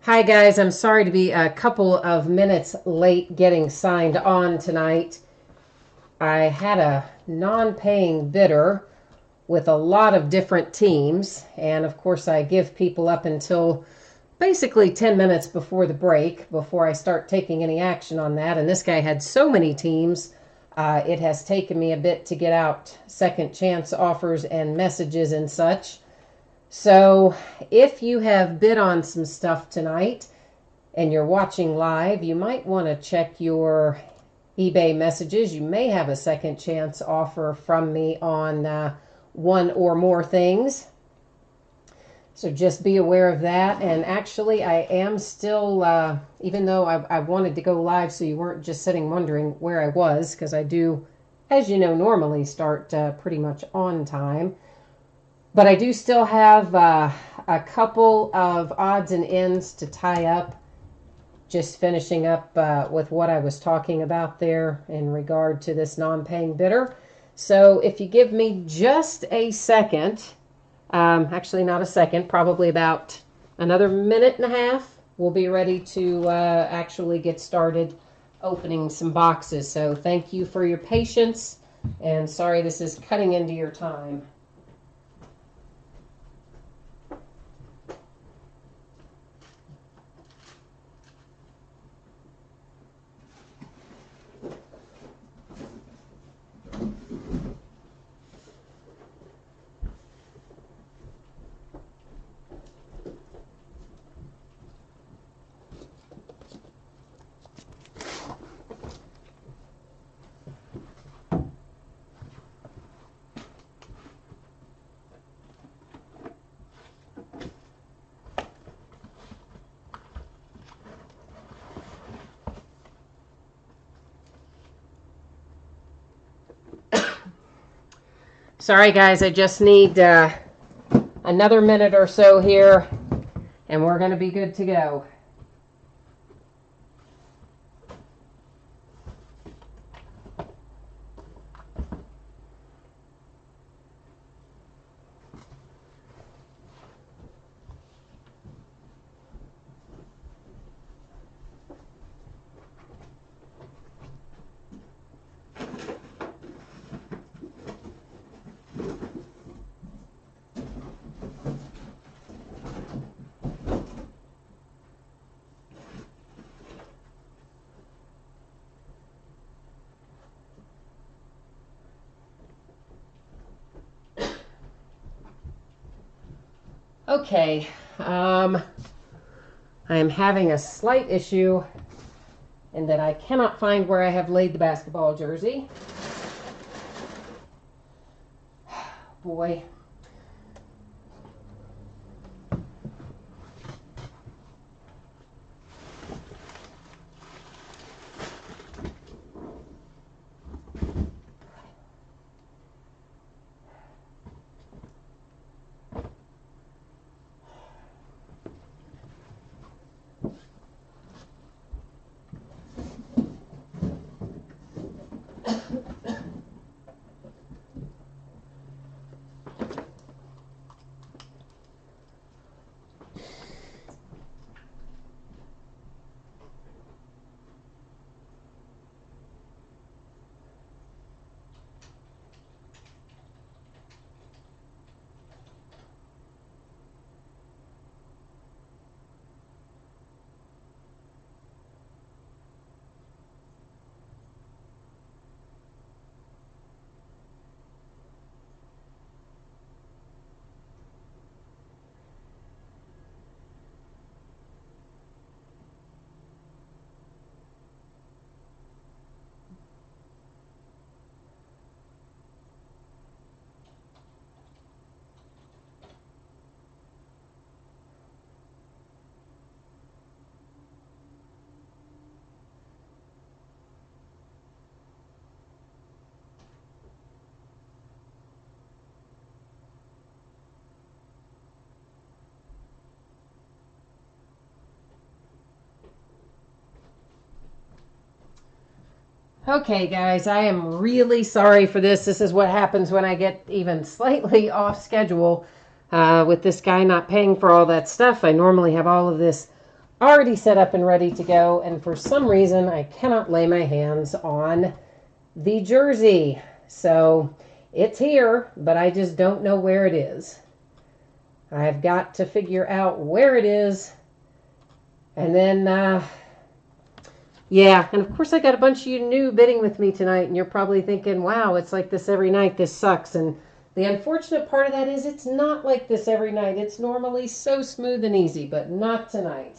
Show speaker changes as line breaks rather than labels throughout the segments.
Hi guys, I'm sorry to be a couple of minutes late getting signed on tonight. I had a non-paying bidder with a lot of different teams, and of course I give people up until basically 10 minutes before the break before I start taking any action on that. And this guy had so many teams, it has taken me a bit to get out second chance offers and messages and such. So if you have bid on some stuff tonight and you're watching live, you might want to check your eBay messages. You may have a second chance offer from me on one or more things. So just be aware of that. And actually, I am still, even though I wanted to go live so you weren't just sitting wondering where I was, because I do, as you know, normally start pretty much on time. But I do still have a couple of odds and ends to tie up. Just finishing up with what I was talking about there in regard to this non-paying bidder. So if you give me just a second, actually not a second, probably about another minute and a half, we'll be ready to actually get started opening some boxes. So thank you for your patience, and sorry this is cutting into your time. Sorry guys, I just need another minute or so here, and we're going to be good to go. Okay, I am having a slight issue in that I cannot find where I have laid the basketball jersey. Boy. Okay, guys, I am really sorry for this. This is what happens when I get even slightly off schedule with this guy not paying for all that stuff. I normally have all of this already set up and ready to go, and for some reason I cannot lay my hands on the jersey. So it's here, but I just don't know where it is. I've got to figure out where it is, and then yeah, and of course I got a bunch of you new bidding with me tonight, and you're probably thinking, wow, it's like this every night, this sucks. And the unfortunate part of that is it's not like this every night. It's normally so smooth and easy, but not tonight.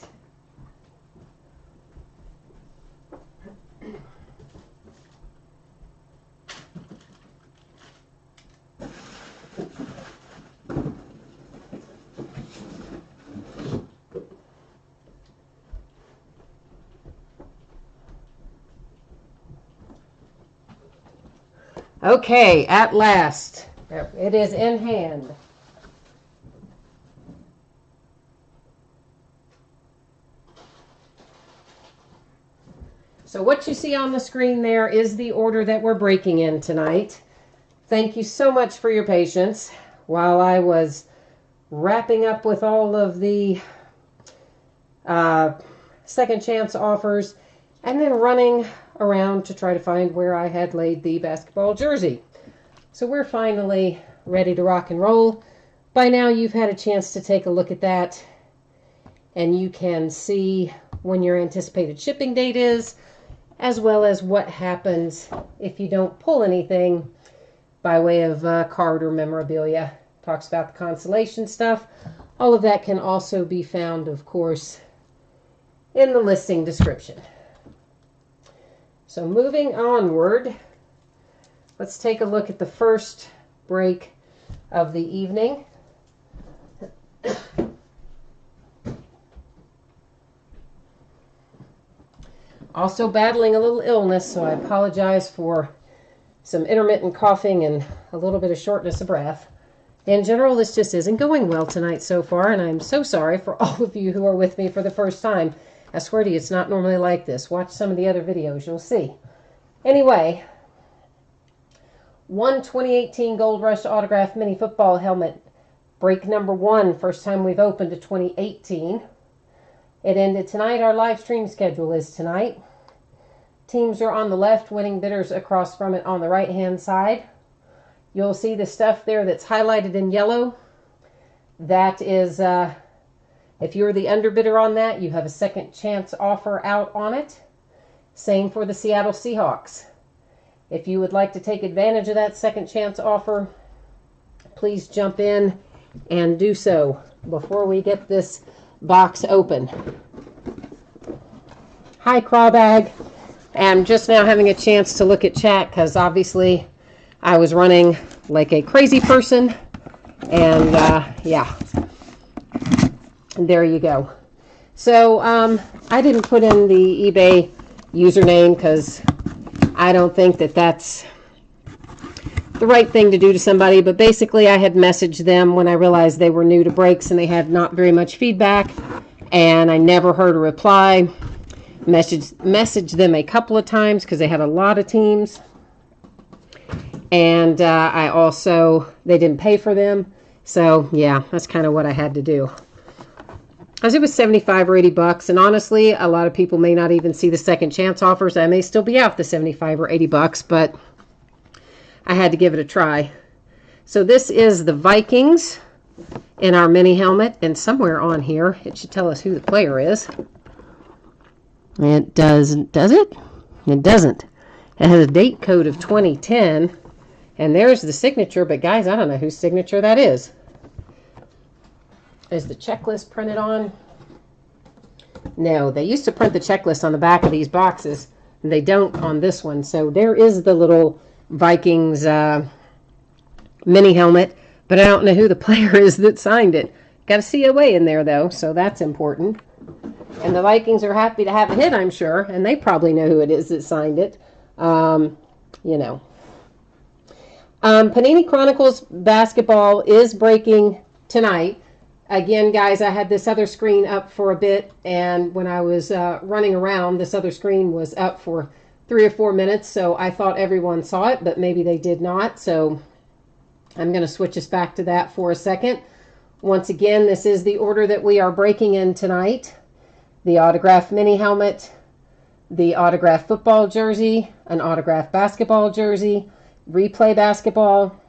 Okay, at last, it is in hand. So what you see on the screen there is the order that we're breaking in tonight. Thank you so much for your patience while I was wrapping up with all of the second chance offers and then running around to try to find where I had laid the basketball jersey. So we're finally ready to rock and roll. By now you've had a chance to take a look at that, and you can see when your anticipated shipping date is, as well as what happens if you don't pull anything by way of card or memorabilia. Talks about the consolation stuff. All of that can also be found, of course, in the listing description. So moving onward, let's take a look at the first break of the evening. Also battling a little illness, so I apologize for some intermittent coughing and a little bit of shortness of breath. In general, this just isn't going well tonight so far, and I'm so sorry for all of you who are with me for the first time. I swear to you, it's not normally like this. Watch some of the other videos, you'll see. Anyway, one 2018 Gold Rush Autograph Mini Football Helmet. Break number 1, first time we've opened a 2018. It ended tonight. Our live stream schedule is tonight. Teams are on the left, winning bidders across from it on the right-hand side. You'll see the stuff there that's highlighted in yellow. That is, if you're the underbidder on that, you have a second chance offer out on it. Same for the Seattle Seahawks. If you would like to take advantage of that second chance offer, please jump in and do so before we get this box open. Hi, Crawbag. I'm just now having a chance to look at chat because obviously I was running like a crazy person, and yeah, there you go. So I didn't put in the eBay username because I don't think that that's the right thing to do to somebody, but basically I had messaged them when I realized they were new to breaks and they had not very much feedback, and I never heard a reply. Messaged them a couple of times because they had a lot of teams, and I also, they didn't pay for them, so yeah, that's kind of what I had to do. Because it was 75 or 80 bucks, and honestly, a lot of people may not even see the second chance offers. I may still be out the 75 or 80 bucks, but I had to give it a try. So this is the Vikings in our mini helmet, and somewhere on here it should tell us who the player is. It doesn't, does it? It doesn't. It has a date code of 2010, and there's the signature, but guys, I don't know whose signature that is. Is the checklist printed on? No, they used to print the checklist on the back of these boxes, and they don't on this one. So there is the little Vikings mini helmet, but I don't know who the player is that signed it. Got a COA in there though, so that's important. And the Vikings are happy to have a hit, I'm sure, and they probably know who it is that signed it. You know. Panini Chronicles basketball is breaking tonight. Again, guys, I had this other screen up for a bit, and when I was running around, this other screen was up for 3 or 4 minutes, so I thought everyone saw it, but maybe they did not, so I'm going to switch us back to that for a second. Once again, this is the order that we are breaking in tonight. the autographed mini helmet, the autographed football jersey, an autographed basketball jersey, replay basketball,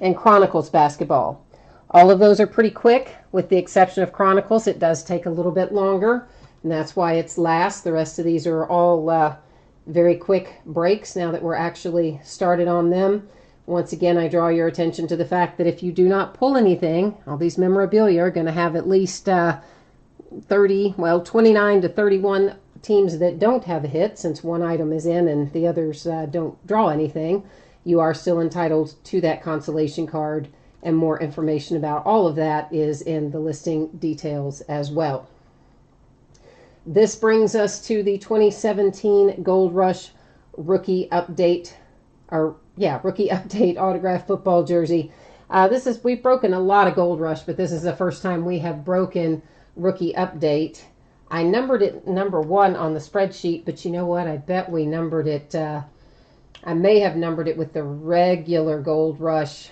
and Chronicles basketball. All of those are pretty quick, with the exception of Chronicles. It does take a little bit longer, and that's why it's last. The rest of these are all very quick breaks now that we're actually started on them. Once again, I draw your attention to the fact that if you do not pull anything, all these memorabilia are going to have at least 29 to 31 teams that don't have a hit, since one item is in and the others don't draw anything. You are still entitled to that consolation card, and more information about all of that is in the listing details as well. This brings us to the 2017 Gold Rush Rookie Update, Rookie Update autographed football jersey. We've broken a lot of Gold Rush, but this is the first time we have broken Rookie Update. I numbered it number 1 on the spreadsheet, but you know what? I bet we numbered it, I may have numbered it with the regular Gold Rush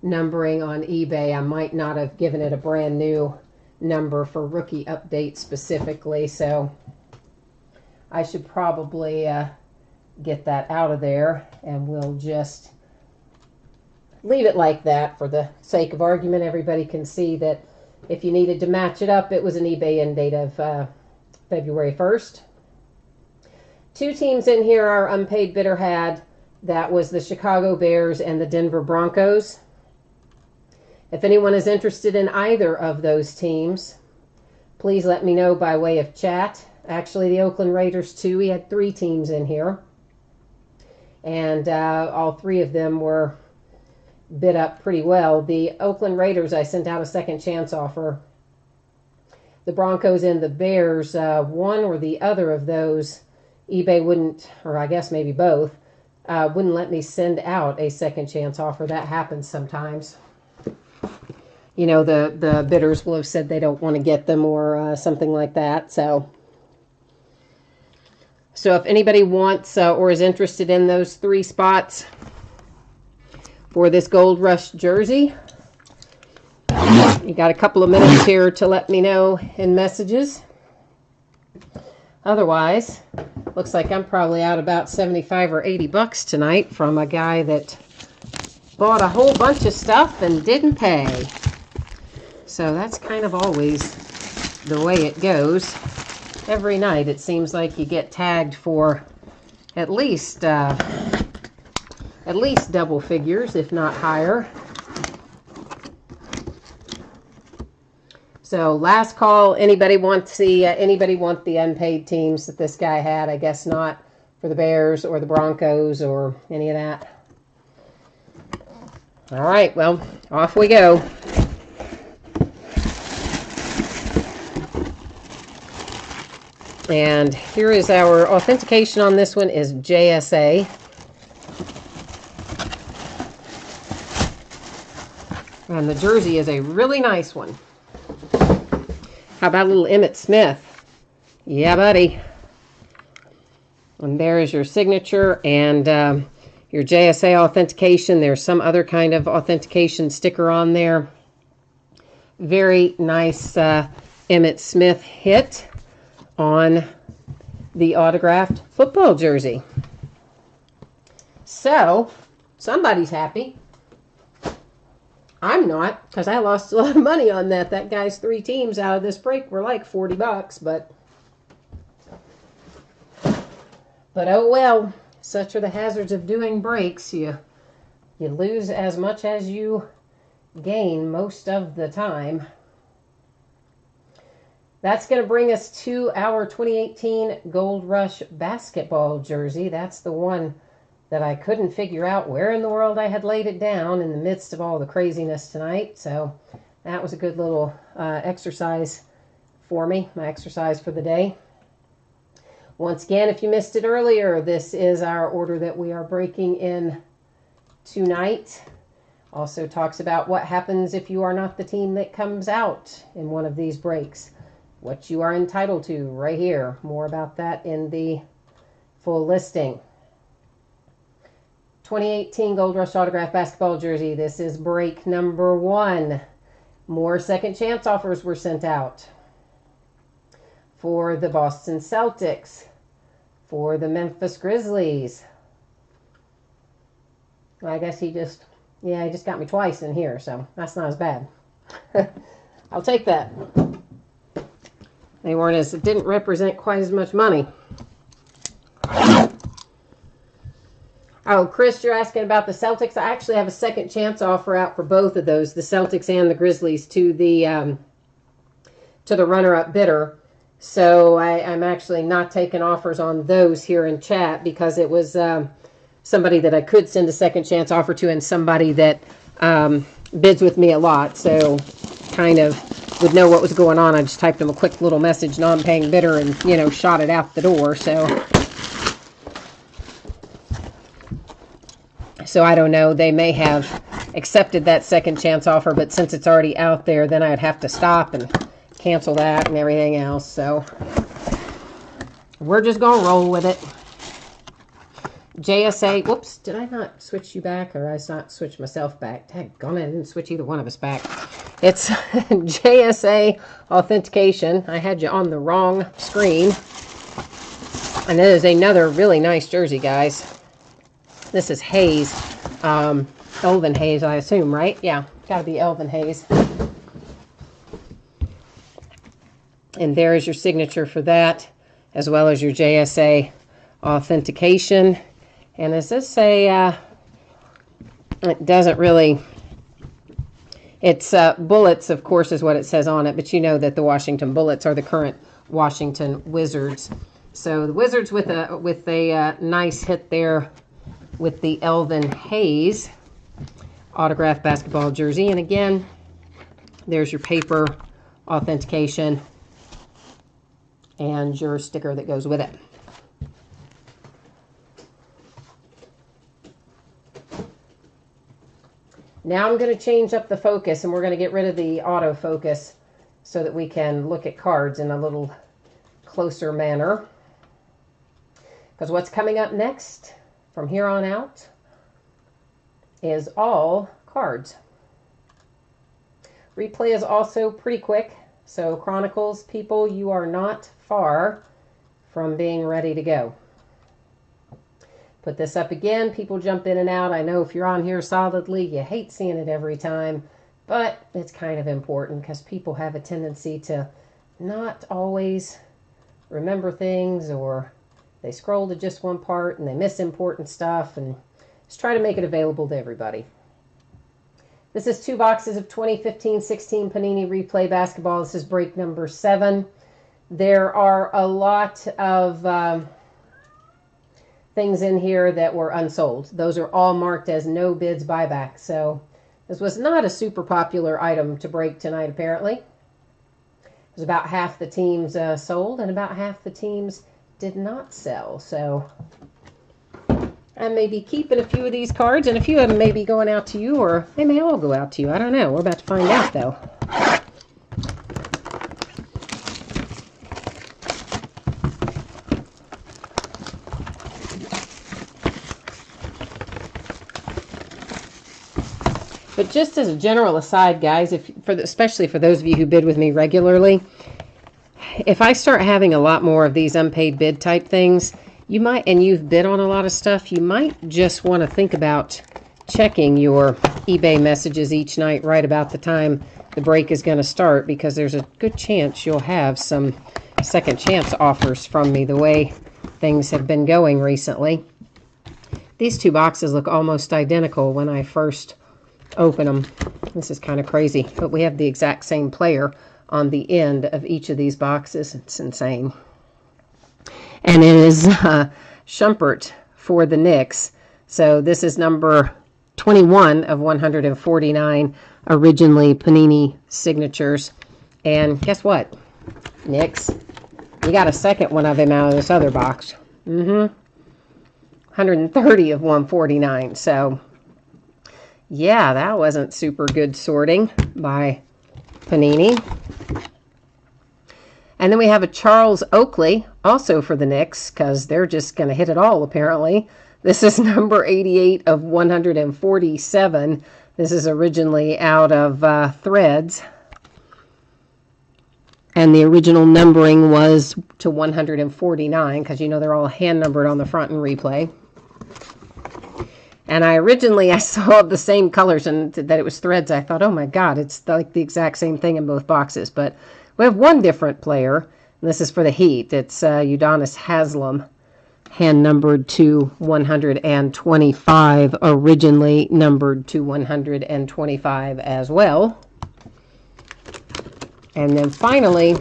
numbering on eBay. I might not have given it a brand new number for Rookie Update specifically, so I should probably get that out of there, and we'll just leave it like that for the sake of argument. Everybody can see that if you needed to match it up, it was an eBay end date of February 1st. 2 teams in here our unpaid bidder had. That was the Chicago Bears and the Denver Broncos. If anyone is interested in either of those teams, please let me know by way of chat. Actually, the Oakland Raiders too. We had 3 teams in here, and all 3 of them were bid up pretty well. The Oakland Raiders, I sent out a second chance offer. The Broncos and the Bears, one or the other of those, eBay wouldn't, or I guess maybe both, wouldn't let me send out a second chance offer. That happens sometimes. You know, the bidders will have said they don't want to get them or something like that. So if anybody wants or is interested in those 3 spots for this Gold Rush jersey, you got a couple of minutes here to let me know in messages. Otherwise, looks like I'm probably out about 75 or 80 bucks tonight from a guy that bought a whole bunch of stuff and didn't pay. So that's kind of always the way it goes. Every night it seems like you get tagged for at least double figures, if not higher. So last call. Anybody want the unpaid teams that this guy had? I guess not for the Bears or the Broncos or any of that. All right, well, off we go. And here is our authentication on this one is JSA. And the jersey is a really nice one. How about a little Emmitt Smith? Yeah, buddy. And there is your signature and your JSA authentication. There's some other kind of authentication sticker on there. Very nice Emmitt Smith hit on the autographed football jersey. So, somebody's happy. I'm not, because I lost a lot of money on that. That guy's 3 teams out of this break were like 40 bucks, but oh well. Such are the hazards of doing breaks. You lose as much as you gain most of the time. That's going to bring us to our 2018 Gold Rush basketball jersey. That's the one that I couldn't figure out where in the world I had laid it down in the midst of all the craziness tonight. So that was a good little exercise for me, my exercise for the day. Once again, if you missed it earlier, this is our order that we are breaking in tonight. Also talks about what happens if you are not the team that comes out in one of these breaks. What you are entitled to right here. More about that in the full listing. 2018 Gold Rush autograph basketball jersey. This is break number 1. More second chance offers were sent out. for the Boston Celtics, for the Memphis Grizzlies. I guess he just got me twice in here, so that's not as bad. I'll take that. It didn't represent quite as much money. Oh, Chris, you're asking about the Celtics. I actually have a second chance offer out for both of those, the Celtics and the Grizzlies, to the runner-up bidder. So I'm actually not taking offers on those here in chat because it was somebody that I could send a second chance offer to and somebody that bids with me a lot. So kind of would know what was going on. I just typed them a quick little message, non-paying bidder, and, shot it out the door. So I don't know. They may have accepted that second chance offer, but since it's already out there, then I'd have to stop and cancel that and everything else. So we're just going to roll with it. JSA, whoops, did I not switch you back, or I not switch myself back? Daggone it, I didn't switch either one of us back. It's JSA authentication. I had you on the wrong screen. And that is another really nice jersey, guys. This is Hayes, Elvin Hayes, I assume, right? Yeah, got to be Elvin Hayes. And there is your signature for that, as well as your JSA authentication. And does this say, it doesn't really, it's Bullets, of course, is what it says on it, but you know that the Washington Bullets are the current Washington Wizards. So the Wizards with a nice hit there with the Elvin Hayes autographed basketball jersey. And again, there's your paper authentication and your sticker that goes with it. Now I'm going to change up the focus, and we're going to get rid of the autofocus so that we can look at cards in a little closer manner. Because what's coming up next from here on out is all cards. Replay is also pretty quick, so Chronicles people, you are not far from being ready to go. Put this up again. People jump in and out. I know if you're on here solidly, you hate seeing it every time, but it's kind of important because people have a tendency to not always remember things, or they scroll to just one part and they miss important stuff, and just try to make it available to everybody. This is 2 boxes of 2015-16 Panini Replay Basketball. This is break number 7. There are a lot of things in here that were unsold. Those are all marked as no bids buyback. So this was not a super popular item to break tonight, apparently. It was about half the teams sold and about half the teams did not sell. So I may be keeping a few of these cards, and a few of them may be going out to you, or they may all go out to you. I don't know. We're about to find out, though. But just as a general aside, guys, especially for those of you who bid with me regularly, if I start having a lot more of these unpaid bid type things, you might, and you've bid on a lot of stuff, you might just want to think about checking your eBay messages each night right about the time the break is going to start, because there's a good chance you'll have some second chance offers from me the way things have been going recently. These 2 boxes look almost identical when I first open them. This is kind of crazy, but we have the exact same player on the end of each of these boxes. It's insane. And it is Shumpert for the Knicks. So this is number 21 of 149 originally Panini signatures. And guess what, Knicks, you got a second one of him out of this other box. 130 of 149. So yeah, that wasn't super good sorting by Panini. And then we have a Charles Oakley, also for the Knicks, because they're just going to hit it all, apparently. This is number 88 of 147. This is originally out of Threads. And the original numbering was to 149, because you know they're all hand numbered on the front in replay. And I saw the same colors and that it was threads. I thought, oh my God, it's like the exact same thing in both boxes. But we have one different player, and this is for the Heat. It's Udonis Haslem, hand numbered to 125, originally numbered to 125 as well. And then finally,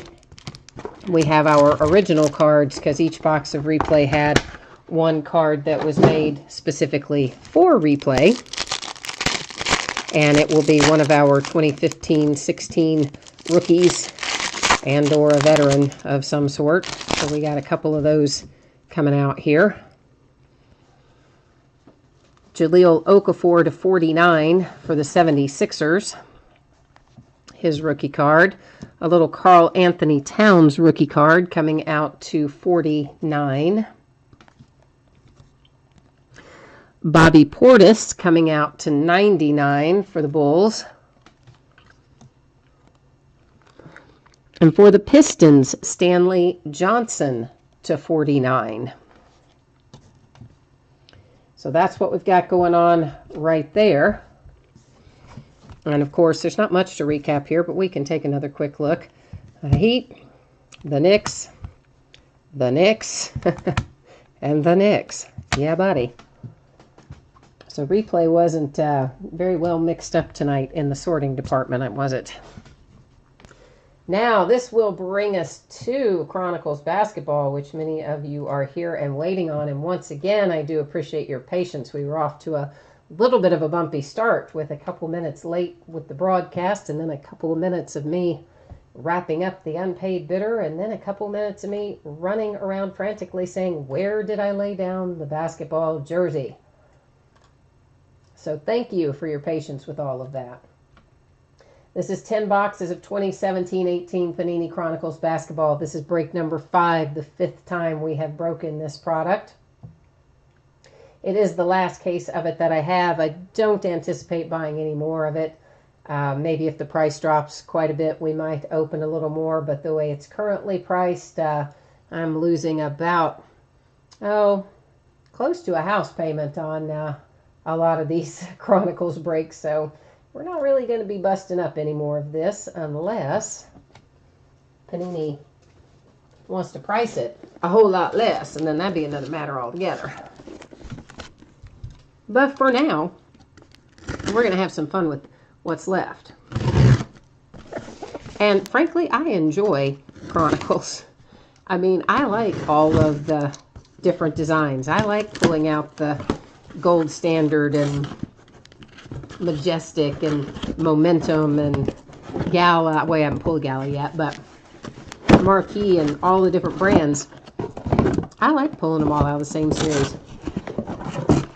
we have our original cards, because each box of replay had one card that was made specifically for replay. And it will be one of our 2015-16 rookies and or a veteran of some sort. So we got a couple of those coming out here. Jahlil Okafor to 49 for the 76ers. His rookie card. A little Karl Anthony Towns rookie card coming out to 49. Bobby Portis coming out to 99 for the Bulls. And for the Pistons, Stanley Johnson to 49. So that's what we've got going on right there. And of course, there's not much to recap here, but we can take another quick look. The Heat, the Knicks, and the Knicks. Yeah, buddy. So replay wasn't very well mixed up tonight in the sorting department, was it? Now, this will bring us to Chronicles basketball, which many of you are here and waiting on. And once again, I do appreciate your patience. We were off to a little bit of a bumpy start with a couple minutes late with the broadcast, and then a couple of minutes of me wrapping up the unpaid bidder, and then a couple minutes of me running around frantically saying, where did I lay down the basketball jersey? So thank you for your patience with all of that. This is 10 boxes of 2017-18 Panini Chronicles basketball. This is break number 5, the 5th time we have broken this product. It is the last case of it that I have. I don't anticipate buying any more of it. Maybe if the price drops quite a bit, we might open a little more. But the way it's currently priced, I'm losing about, close to a house payment on a lot of these Chronicles breaks. So we're not really going to be busting up any more of this unless Panini wants to price it a whole lot less. And then that'd be another matter altogether. But for now, we're going to have some fun with what's left. And frankly, I enjoy Chronicles. I mean, I like all of the different designs. I like pulling out the gold standard and majestic and momentum and gala. Well, I haven't pulled gala yet, but marquee and all the different brands. I like pulling them all out of the same series.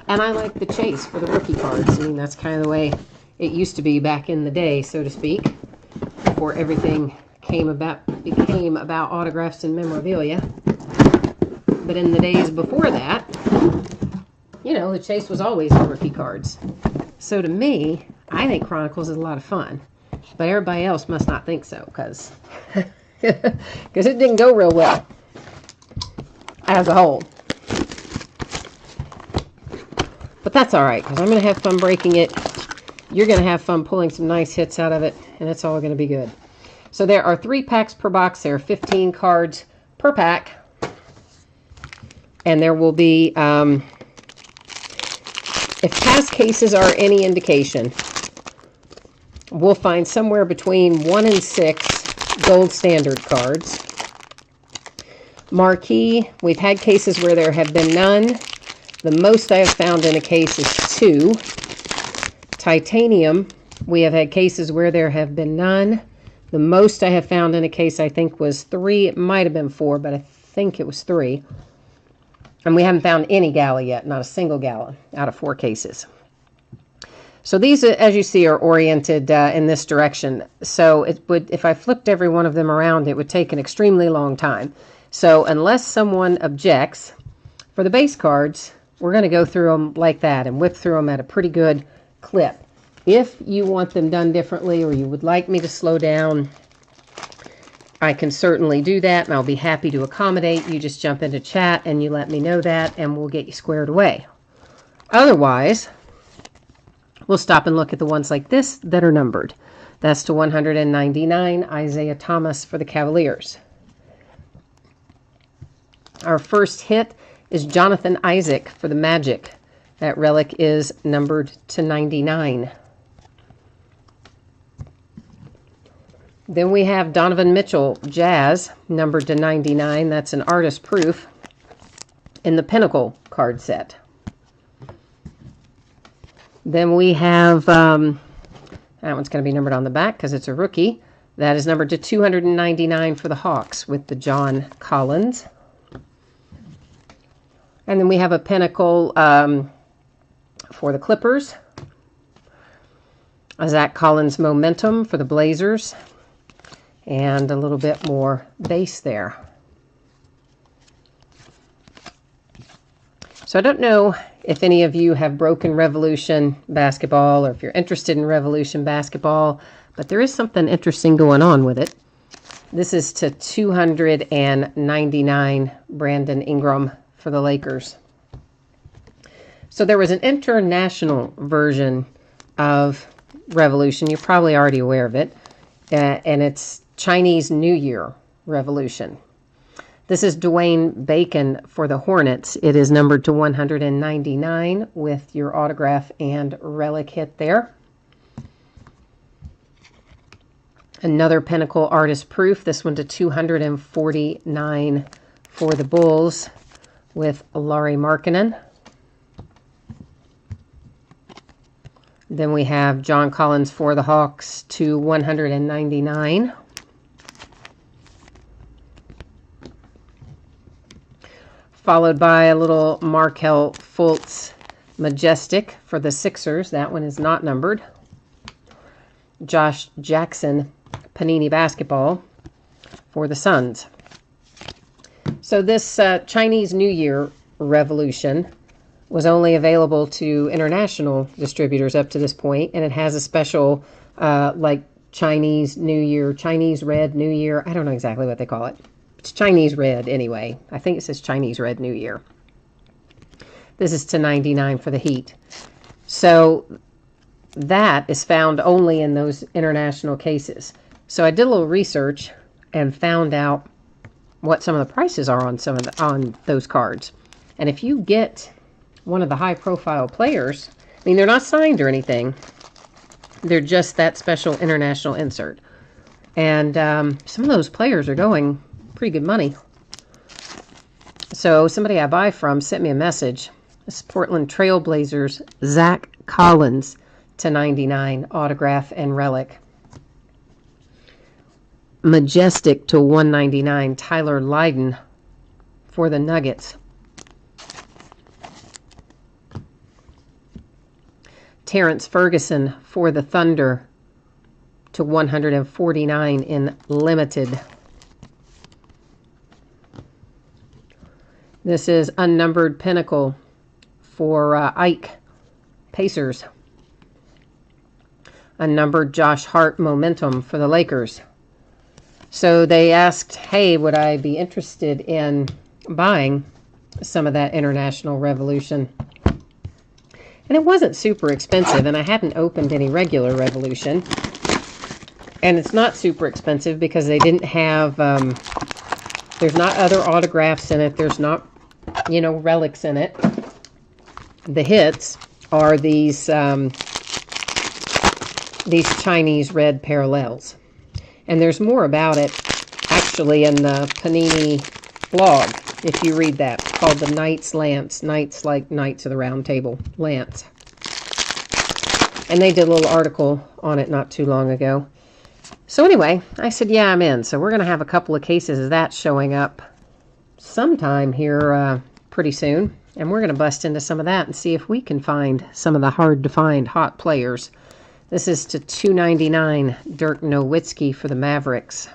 And I like the chase for the rookie cards. I mean, that's kind of the way it used to be back in the day, so to speak, before everything became about autographs and memorabilia. But in the days before that, you know, the chase was always the rookie cards. So to me, I think Chronicles is a lot of fun. But everybody else must not think so, because it didn't go real well as a whole. But that's all right, because I'm going to have fun breaking it. You're going to have fun pulling some nice hits out of it, and it's all going to be good. So there are 3 packs per box. There are 15 cards per pack. And there will be, if past cases are any indication, we'll find somewhere between 1 and 6 gold standard cards. Marquee, we've had cases where there have been none. The most I have found in a case is 2. Titanium, we have had cases where there have been none. The most I have found in a case, I think, was 3. It might have been 4, but I think it was 3. And we haven't found any gala yet, not a single gala out of 4 cases. So these, as you see, are oriented in this direction. So it would, if I flipped every one of them around, it would take an extremely long time. So unless someone objects, for the base cards, we're going to go through them like that and whip through them at a pretty good clip. If you want them done differently or you would like me to slow down, I can certainly do that, and I'll be happy to accommodate. You just jump into chat and you let me know that, and we'll get you squared away. Otherwise, we'll stop and look at the ones like this that are numbered. That's to 199, Isaiah Thomas for the Cavaliers. Our first hit is Jonathan Isaac for the Magic. That relic is numbered to 99. Then we have Donovan Mitchell, Jazz, numbered to 99. That's an artist proof in the Pinnacle card set. Then we have, that one's going to be numbered on the back because it's a rookie. That is numbered to 299 for the Hawks with the John Collins. And then we have a Pinnacle for the Clippers. A Zach Collins Momentum for the Blazers. And a little bit more base there. So I don't know if any of you have broken Revolution basketball or if you're interested in Revolution basketball, but there is something interesting going on with it. This is to 299 Brandon Ingram for the Lakers. So there was an international version of Revolution. You're probably already aware of it. And it's Chinese New Year Revolution. This is Dwayne Bacon for the Hornets. It is numbered to 199 with your autograph and relic hit there. Another Pinnacle artist proof. This one to 249 for the Bulls with Lauri Markkanen. Then we have John Collins for the Hawks to 199. Followed by a little Markelle Fultz Majestic for the Sixers. That one is not numbered. Josh Jackson Panini Basketball for the Suns. So this Chinese New Year Revolution was only available to international distributors up to this point, and it has a special like Chinese New Year, Chinese Red New Year. I don't know exactly what they call it. It's Chinese Red anyway. I think it says Chinese Red New Year. This is to 99 for the Heat. So that is found only in those international cases. So I did a little research and found out what some of the prices are on some of on those cards. And if you get one of the high-profile players, I mean, they're not signed or anything. They're just that special international insert. And some of those players are going pretty good money. So somebody I buy from sent me a message. This is Portland Trail Blazers, Zach Collins to 99, autograph and relic. Majestic to 199, Tyler Lydon for the Nuggets. Terrence Ferguson for the Thunder to 149 in limited. This is unnumbered Pinnacle for Ike Pacers. Unnumbered Josh Hart Momentum for the Lakers. So they asked, hey, would I be interested in buying some of that International Revolution? And it wasn't super expensive, and I hadn't opened any regular Revolution. And it's not super expensive because they didn't have, there's not other autographs in it. There's not, you know, relics in it. The hits are these Chinese red parallels. And there's more about it, actually, in the Panini blog, if you read that. It's called the Knights Lance. Knights like Knights of the Round Table. Lance. And they did a little article on it not too long ago. So anyway, I said, yeah, I'm in. So we're going to have a couple of cases of that showing up sometime here pretty soon. And we're going to bust into some of that and see if we can find some of the hard-to-find hot players. This is to 299, Dirk Nowitzki for the Mavericks.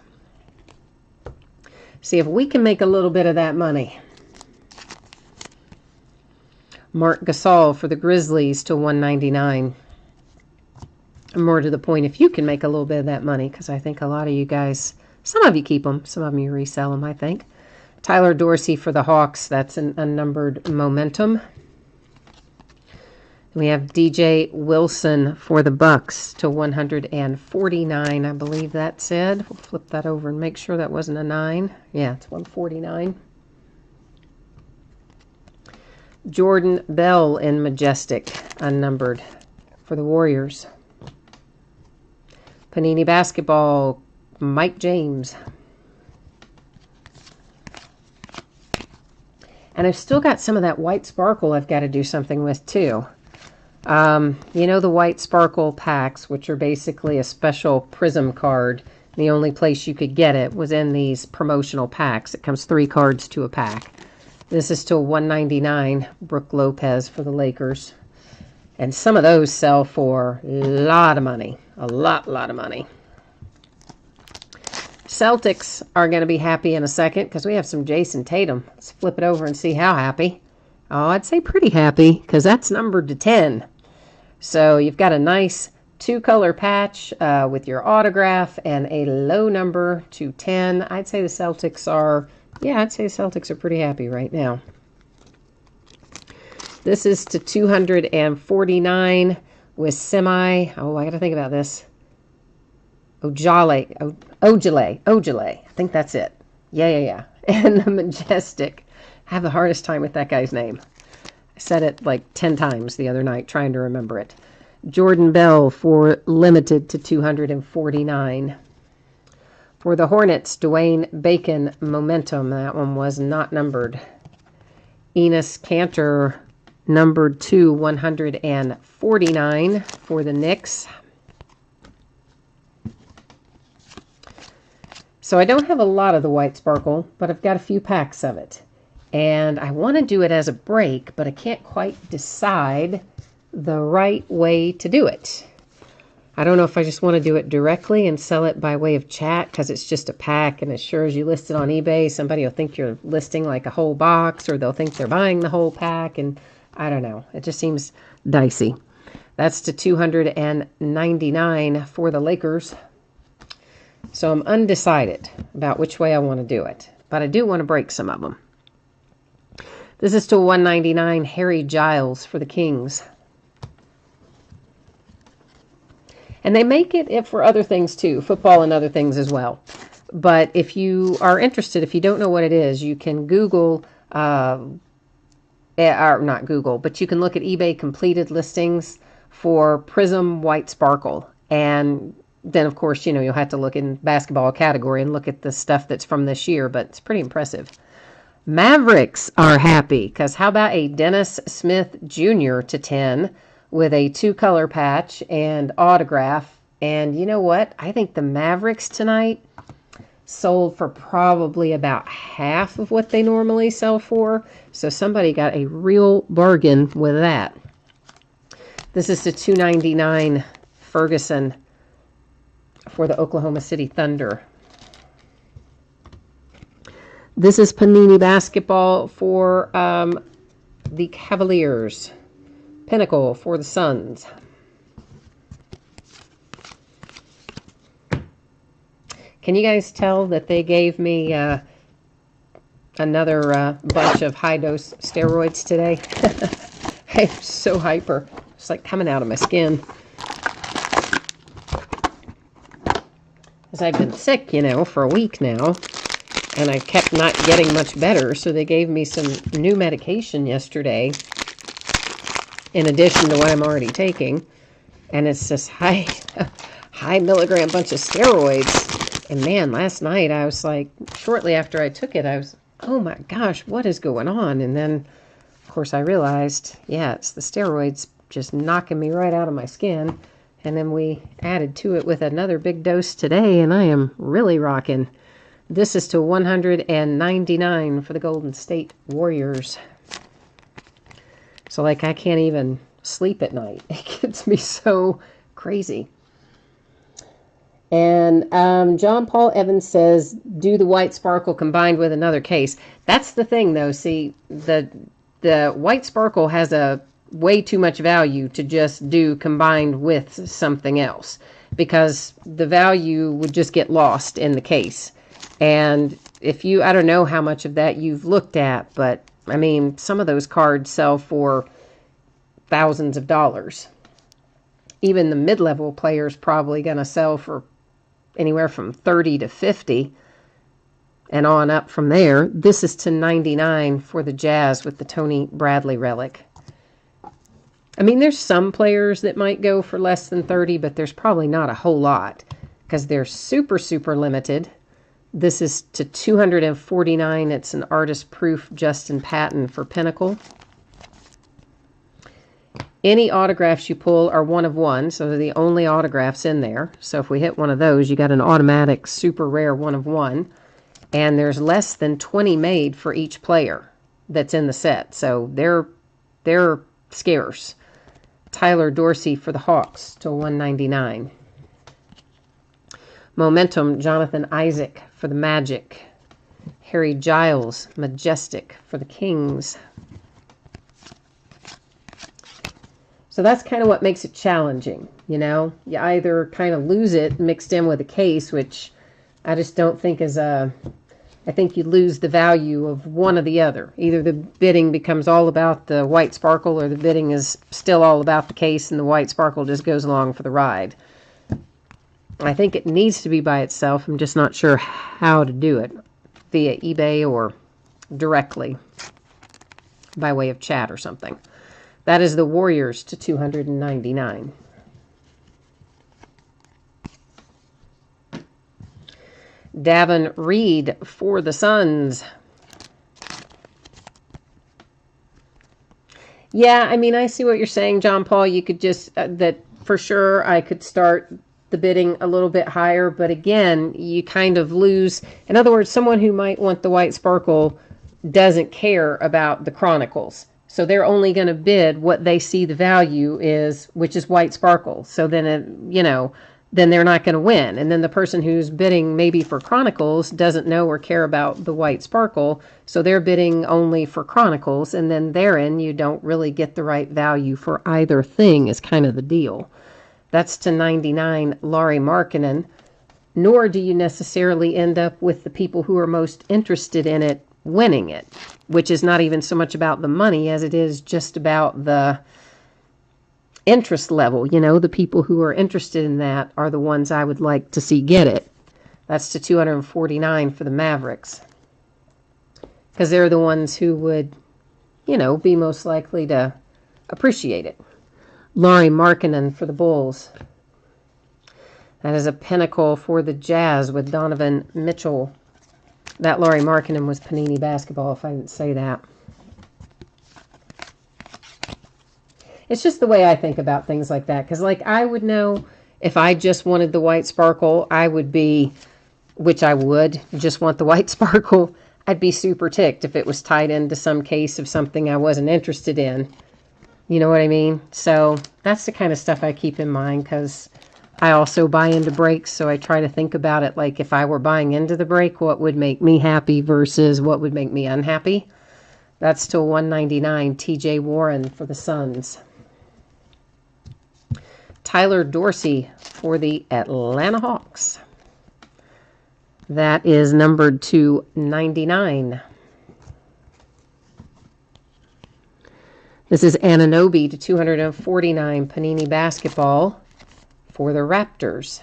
See if we can make a little bit of that money. Marc Gasol for the Grizzlies to 199. More to the point, if you can make a little bit of that money, because I think a lot of you guys Some of you keep them. Some of them you resell them, I think. Tyler Dorsey for the Hawks. That's an unnumbered momentum. We have DJ Wilson for the Bucks to 149, I believe that said. We'll flip that over and make sure that wasn't a 9. Yeah, it's 149. Jordan Bell in Majestic, unnumbered, for the Warriors. Panini Basketball, Mike James. And I've still got some of that white sparkle I've got to do something with, too. You know the white sparkle packs, which are basically a special Prism card. The only place you could get it was in these promotional packs. It comes 3 cards to a pack. This is still $1.99, Brooke Lopez for the Lakers. And some of those sell for a lot of money. A lot of money. Celtics are going to be happy in a second because we have some Jason Tatum. Let's flip it over and see how happy. Oh, I'd say pretty happy because that's numbered to 10. So you've got a nice 2-color patch with your autograph and a low number to 10. I'd say the Celtics are, pretty happy right now. This is to 249 with semi. Oh, I got to think about this. Ojale. I think that's it. Yeah. And the Majestic. I have the hardest time with that guy's name. I said it like 10 times the other night trying to remember it. Jordan Bell for limited to 249. For the Hornets, Dwayne Bacon momentum. That one was not numbered. Enes Kanter numbered to 149 for the Knicks. So I don't have a lot of the white sparkle, but I've got a few packs of it. And I want to do it as a break, but I can't quite decide the right way to do it. I don't know if I just want to do it directly and sell it by way of chat because it's just a pack, and as sure as you list it on eBay, somebody will think you're listing like a whole box, or they'll think they're buying the whole pack, and I don't know. It just seems dicey. That's to 299 for the Lakers. So I'm undecided about which way I want to do it, but I do want to break some of them. This is to 199, Harry Giles for the Kings. And they make it for other things too, football and other things as well. But if you are interested, if you don't know what it is, you can Google, or not Google, but you can look at eBay completed listings for Prism White Sparkle. And then, of course, you'll have to look in basketball category and look at the stuff that's from this year, but it's pretty impressive. Mavericks are happy because how about a Dennis Smith Jr. to 10 with a 2-color patch and autograph. And you know what? I think the Mavericks tonight sold for probably about half of what they normally sell for. So somebody got a real bargain with that. This is the $2.99 Ferguson for the Oklahoma City Thunder. This is Panini Basketball for the Cavaliers. Pinnacle for the Suns. Can you guys tell that they gave me another bunch of high-dose steroids today? I'm so hyper. It's like coming out of my skin. Because I've been sick, for a week now. And I kept not getting much better. So they gave me some new medication yesterday, in addition to what I'm already taking. And it's this high milligram bunch of steroids. And man, last night I was like, shortly after I took it, I was, oh my gosh, what is going on? And then, of course, I realized, yeah, it's the steroids just knocking me right out of my skin. And then we added to it with another big dose today, and I am really rocking. This is to 199 for the Golden State Warriors. So, I can't even sleep at night. It gets me so crazy. And John Paul Evans says, do the white sparkle combined with another case. That's the thing, though. See, the white sparkle has a way too much value to just do combined with something else. because the value would just get lost in the case. And if you, I don't know how much of that you've looked at, but I mean, some of those cards sell for thousands of dollars. Even the mid-level players probably going to sell for anywhere from 30 to 50 and on up from there. This is to 99 for the Jazz with the Tony Bradley relic. I mean, there's some players that might go for less than 30, but there's probably not a whole lot because they're super, super limited. This is to 249. It's an artist proof Justin Patton for Pinnacle. Any autographs you pull are one of one, so they're the only autographs in there. So if we hit one of those, you got an automatic super rare one of one. And there's less than 20 made for each player that's in the set. So they're scarce. Tyler Dorsey for the Hawks to 199. Momentum, Jonathan Isaac for the Magic. Harry Giles, Majestic for the Kings. So that's kind of what makes it challenging, you know? You either kind of lose it mixed in with a case, which I just don't think is a... I think you lose the value of one or the other. Either the bidding becomes all about the white sparkle, or the bidding is still all about the case and the white sparkle just goes along for the ride. I think it needs to be by itself. I'm just not sure how to do it, via eBay or directly by way of chat or something. That is the Warriors to 299. Davin Reed for the Suns. Yeah, I mean, I see what you're saying, John Paul. You could just, that for sure, I could start the bidding a little bit higher. But again, you kind of lose. In other words, someone who might want the white sparkle doesn't care about the Chronicles. So they're only going to bid what they see the value is, which is white sparkle. So then, then they're not going to win. And then the person who's bidding maybe for Chronicles doesn't know or care about the white sparkle. So they're bidding only for Chronicles. And then therein, you don't really get the right value for either thing is kind of the deal. That's to 99, Lauri Markkanen. Nor do you necessarily end up with the people who are most interested in it winning it, which is not even so much about the money as it is just about the interest level. You know, the people who are interested in that are the ones I would like to see get it. That's to 249 for the Mavericks. Because they're the ones who would, be most likely to appreciate it. Lauri Markkanen for the Bulls. That is a Pinnacle for the Jazz with Donovan Mitchell. That Lauri Markkanen was Panini Basketball, if I didn't say that. It's just the way I think about things like that. Because, I would know if I just wanted the white sparkle, I would be, which I would, just want the white sparkle. I'd be super ticked if it was tied into some case of something I wasn't interested in. You know what I mean? So that's the kind of stuff I keep in mind, because I also buy into breaks. So I try to think about it like if I were buying into the break, what would make me happy versus what would make me unhappy. That's to 199, TJ Warren for the Suns. Tyler Dorsey for the Atlanta Hawks. That is numbered to 99. This is Anunoby to 249, Panini Basketball for the Raptors.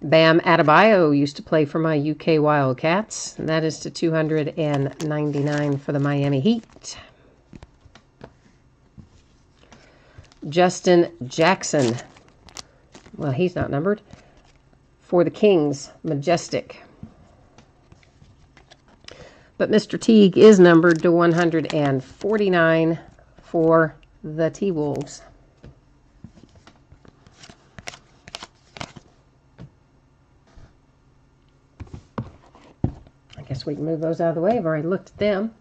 Bam Adebayo used to play for my UK Wildcats. And that is to 299 for the Miami Heat. Justin Jackson. Well, he's not numbered. For the Kings, Majestic. But Mr. Teague is numbered to 149 for the T-Wolves. I guess we can move those out of the way. I've already looked at them.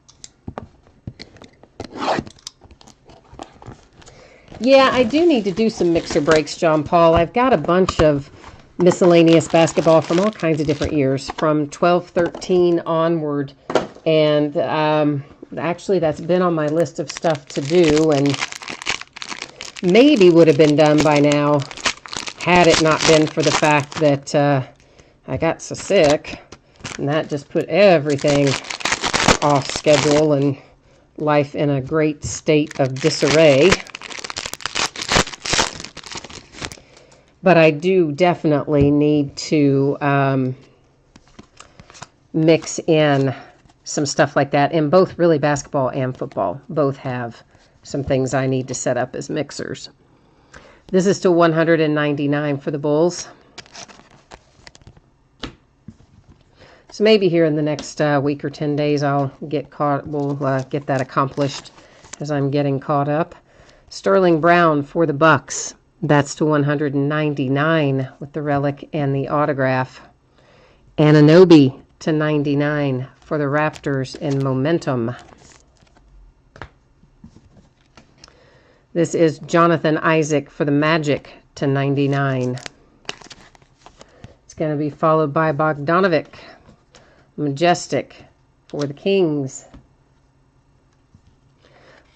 Yeah, I do need to do some mixer breaks, John Paul. I've got a bunch of miscellaneous basketball from all kinds of different years, from 12-13 onward. And actually, that's been on my list of stuff to do. And maybe would have been done by now had it not been for the fact that I got so sick, and that just put everything off schedule and life in a great state of disarray. But I do definitely need to mix in some stuff like that. And both really basketball and football both have some things I need to set up as mixers. This is to 199 for the Bulls. So maybe here in the next week or 10 days I'll get caught. We'll get that accomplished as I'm getting caught up. Sterling Brown for the Bucks. That's to 199 with the relic and the autograph. Anunoby to 99 for the Raptors in Momentum. This is Jonathan Isaac for the Magic to 99. It's going to be followed by Bogdanovic. Majestic for the Kings.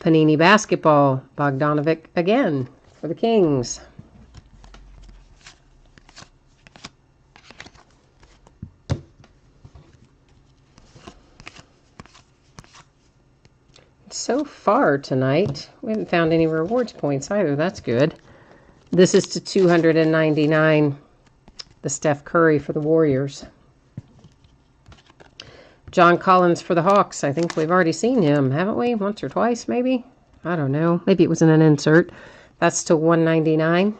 Panini Basketball. Bogdanovic again for the Kings. So far tonight, we haven't found any rewards points either. That's good. This is to 299, the Steph Curry for the Warriors. John Collins for the Hawks. I think we've already seen him, haven't we? Once or twice, maybe? I don't know. Maybe it was in an insert. That's to 199.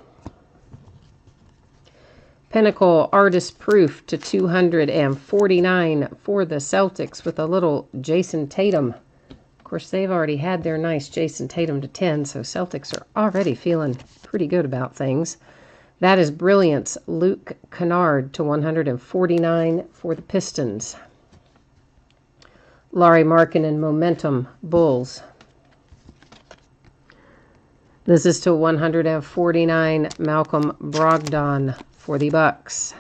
Pinnacle Artist Proof to 249 for the Celtics with a little Jason Tatum. Of course, they've already had their nice Jason Tatum to 10, so Celtics are already feeling pretty good about things. That is Brilliance Luke Kennard to 149 for the Pistons. Larry Markkinen Momentum Bulls. This is to 149 Malcolm Brogdon for the Bucks.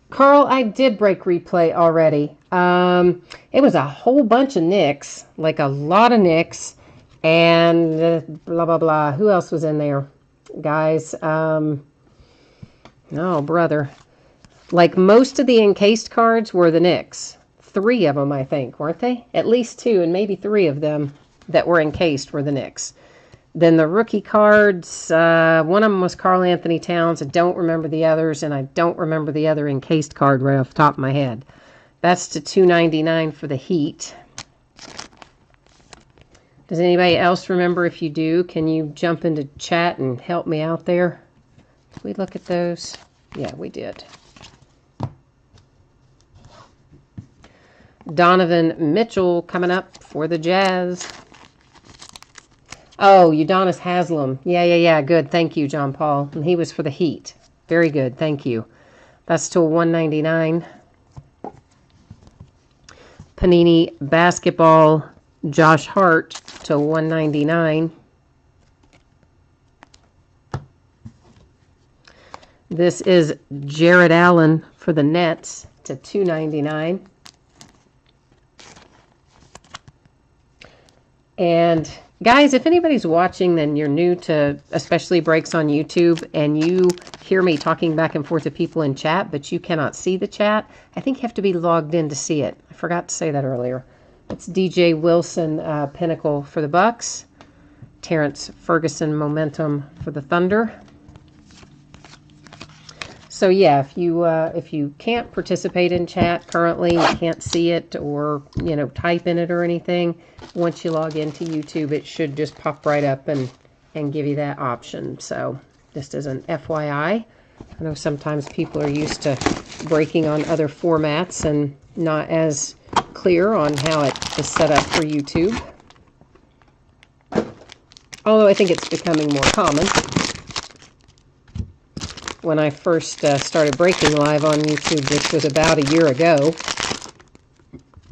Carl, I did break replay already. It was a whole bunch of Knicks, like a lot of Knicks, and blah, blah, blah. Who else was in there, guys? Oh, brother. Like most of the encased cards were the Knicks. 3 of them, I think, weren't they? At least 2, and maybe 3 of them that were encased were the Knicks. Then the rookie cards, one of them was Karl Anthony Towns. I don't remember the others, and I don't remember the other encased card right off the top of my head. That's to $2.99 for the Heat. Does anybody else remember? If you do, can you jump into chat and help me out there? Did we look at those? Yeah, we did. Donovan Mitchell coming up for the Jazz. Oh, Udonis Haslem. Yeah. Good. Thank you, John Paul. And he was for the Heat. Very good. Thank you. That's to $1.99. Panini Basketball. Josh Hart to $1.99. This is Jared Allen for the Nets to $2.99. And guys, if anybody's watching, then you're new to especially breaks on YouTube, and you hear me talking back and forth to people in chat, but you cannot see the chat, I think you have to be logged in to see it. I forgot to say that earlier. It's DJ Wilson Pinnacle for the Bucks. Terrence Ferguson Momentum for the Thunder. So yeah, if you can't participate in chat currently, you can't see it or type in it or anything, once you log into YouTube, it should just pop right up and give you that option. So just as an FYI, I know sometimes people are used to breaking on other formats and not as clear on how it is set up for YouTube. Although I think it's becoming more common. When I first started breaking live on YouTube, which was about a year ago,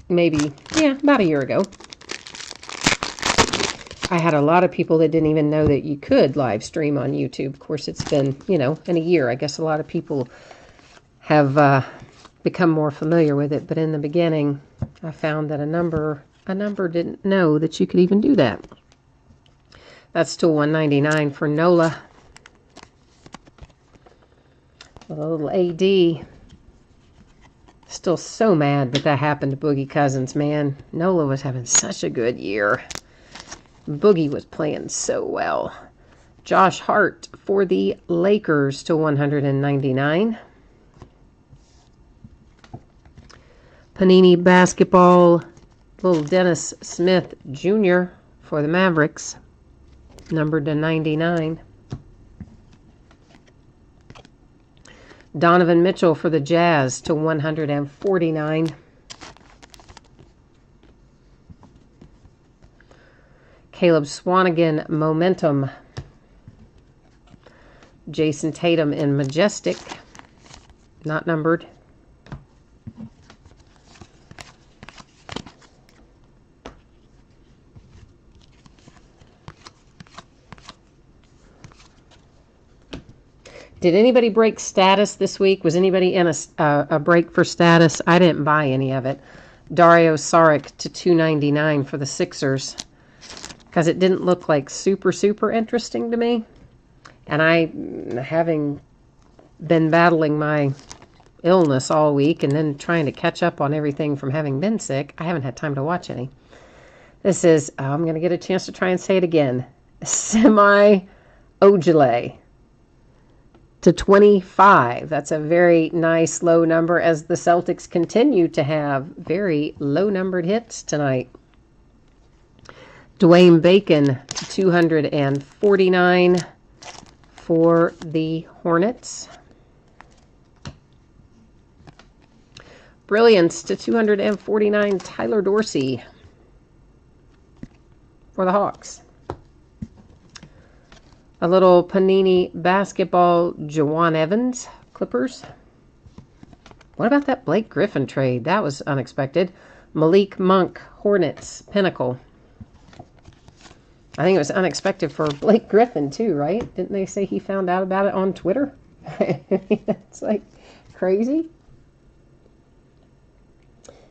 about a year ago, I had a lot of people that didn't even know that you could live stream on YouTube. Of course, it's been, in a year. I guess a lot of people have become more familiar with it. But in the beginning, I found that a number didn't know that you could even do that. That's still $1.99 for NOLA. A little AD. Still so mad that happened to Boogie Cousins, man. NOLA was having such a good year. Boogie was playing so well. Josh Hart for the Lakers to $199. Panini Basketball, little Dennis Smith Jr. for the Mavericks, numbered to 99. Donovan Mitchell for the Jazz to 149. Caleb Swanigan Momentum. Jason Tatum in Majestic, not numbered. Did anybody break status this week? Was anybody in a break for status? I didn't buy any of it. Dario Saric to $2.99 for the Sixers, because it didn't look like super interesting to me. And I, having been battling my illness all week and then trying to catch up on everything from having been sick, I haven't had time to watch any. This is, I'm going to get a chance to try and say it again, Semi Ojeleye to 25. That's a very nice low number, as the Celtics continue to have very low numbered hits tonight. Dwayne Bacon to 249 for the Hornets. Brilliance to 249, Tyler Dorsey for the Hawks. A little Panini Basketball, Jawan Evans, Clippers. What about that Blake Griffin trade? That was unexpected. Malik Monk, Hornets, Pinnacle. I think it was unexpected for Blake Griffin too, right? Didn't they say he found out about it on Twitter? It's like crazy.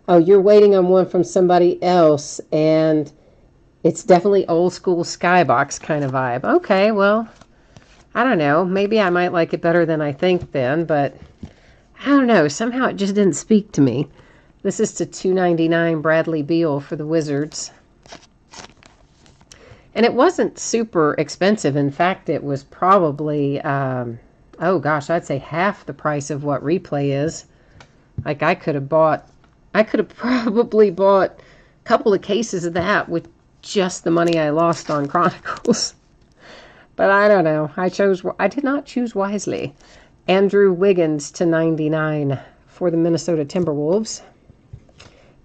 Oh, you're waiting on one from somebody else, and it's definitely old school skybox kind of vibe. Okay, well, I don't know. Maybe I might like it better than I think then, but I don't know. Somehow it just didn't speak to me. This is to $2.99 Bradley Beal for the Wizards. And it wasn't super expensive. In fact, it was probably, oh gosh, I'd say half the price of what Replay is. Like I could have probably bought a couple of cases of that with just the money I lost on Chronicles. But I don't know. I did not choose wisely. Andrew Wiggins to 99 for the Minnesota Timberwolves.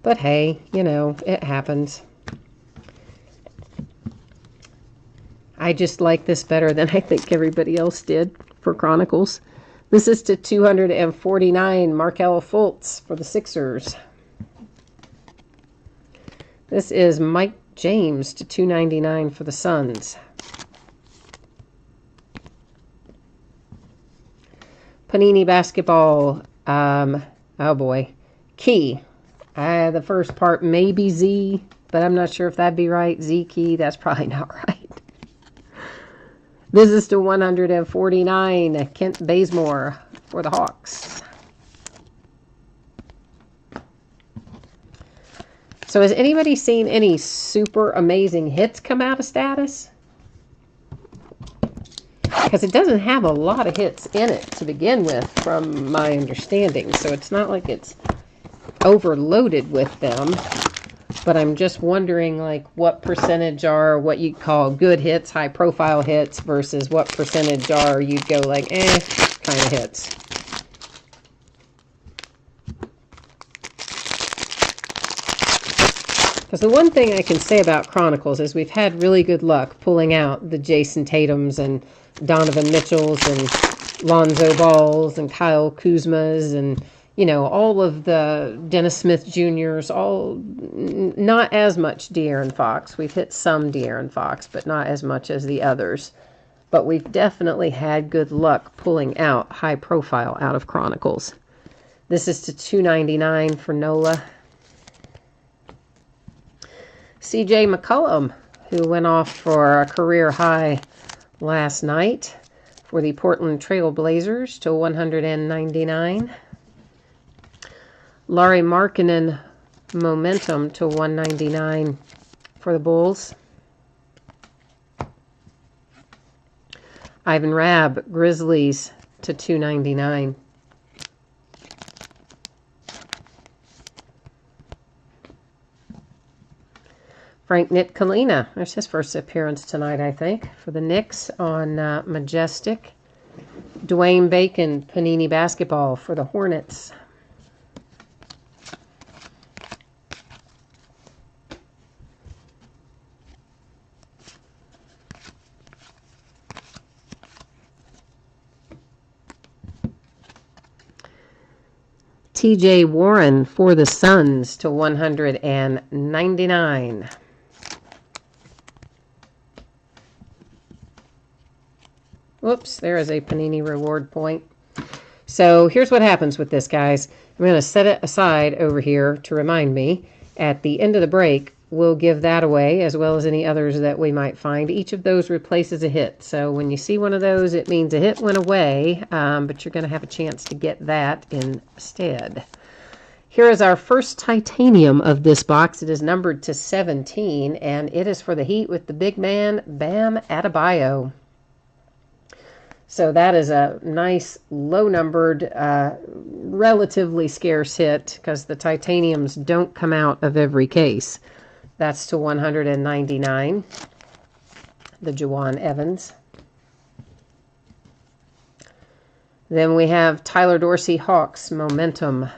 But hey, you know, it happens. I just like this better than I think everybody else did for Chronicles. This is to 249 Markelle Fultz for the Sixers. This is Mike James to $2.99 for the Suns. Panini Basketball. Oh boy. Key. The first part may be Z, but I'm not sure if that'd be right. Z Key, that's probably not right. This is to 149 Kent Bazemore for the Hawks. So has anybody seen any super amazing hits come out of status? Because it doesn't have a lot of hits in it to begin with, from my understanding. So it's not like it's overloaded with them. But I'm just wondering, like, what percentage are what you call good hits, high profile hits, versus what percentage are you'd go like, kind of hits. Because the one thing I can say about Chronicles is we've had really good luck pulling out the Jason Tatums and Donovan Mitchells and Lonzo Balls and Kyle Kuzmas and, you know, all of the Dennis Smith Jr.'s, all not as much De'Aaron Fox. We've hit some De'Aaron Fox, but not as much as the others. But we've definitely had good luck pulling out high profile out of Chronicles. This is to $2.99 for NOLA. C.J. McCollum, who went off for a career high last night for the Portland Trail Blazers to 199. Lauri Markkanen, momentum to 199 for the Bulls. Ivan Rabb, Grizzlies to 299. Frank Nitkaleena, there's his first appearance tonight, I think, for the Knicks on Majestic. Dwayne Bacon, Panini Basketball for the Hornets. T.J. Warren for the Suns to 199. Whoops, there is a Panini reward point. So here's what happens with this, guys. I'm going to set it aside over here to remind me. At the end of the break, we'll give that away, as well as any others that we might find. Each of those replaces a hit. So when you see one of those, it means a hit went away, but you're going to have a chance to get that instead. Here is our first titanium of this box. It is numbered to 17, and it is for the Heat with the big man, Bam Adebayo. So that is a nice, low-numbered, relatively scarce hit, because the titaniums don't come out of every case. That's to 199, the Juwan Evans. Then we have Tyler Dorsey Hawks, momentum.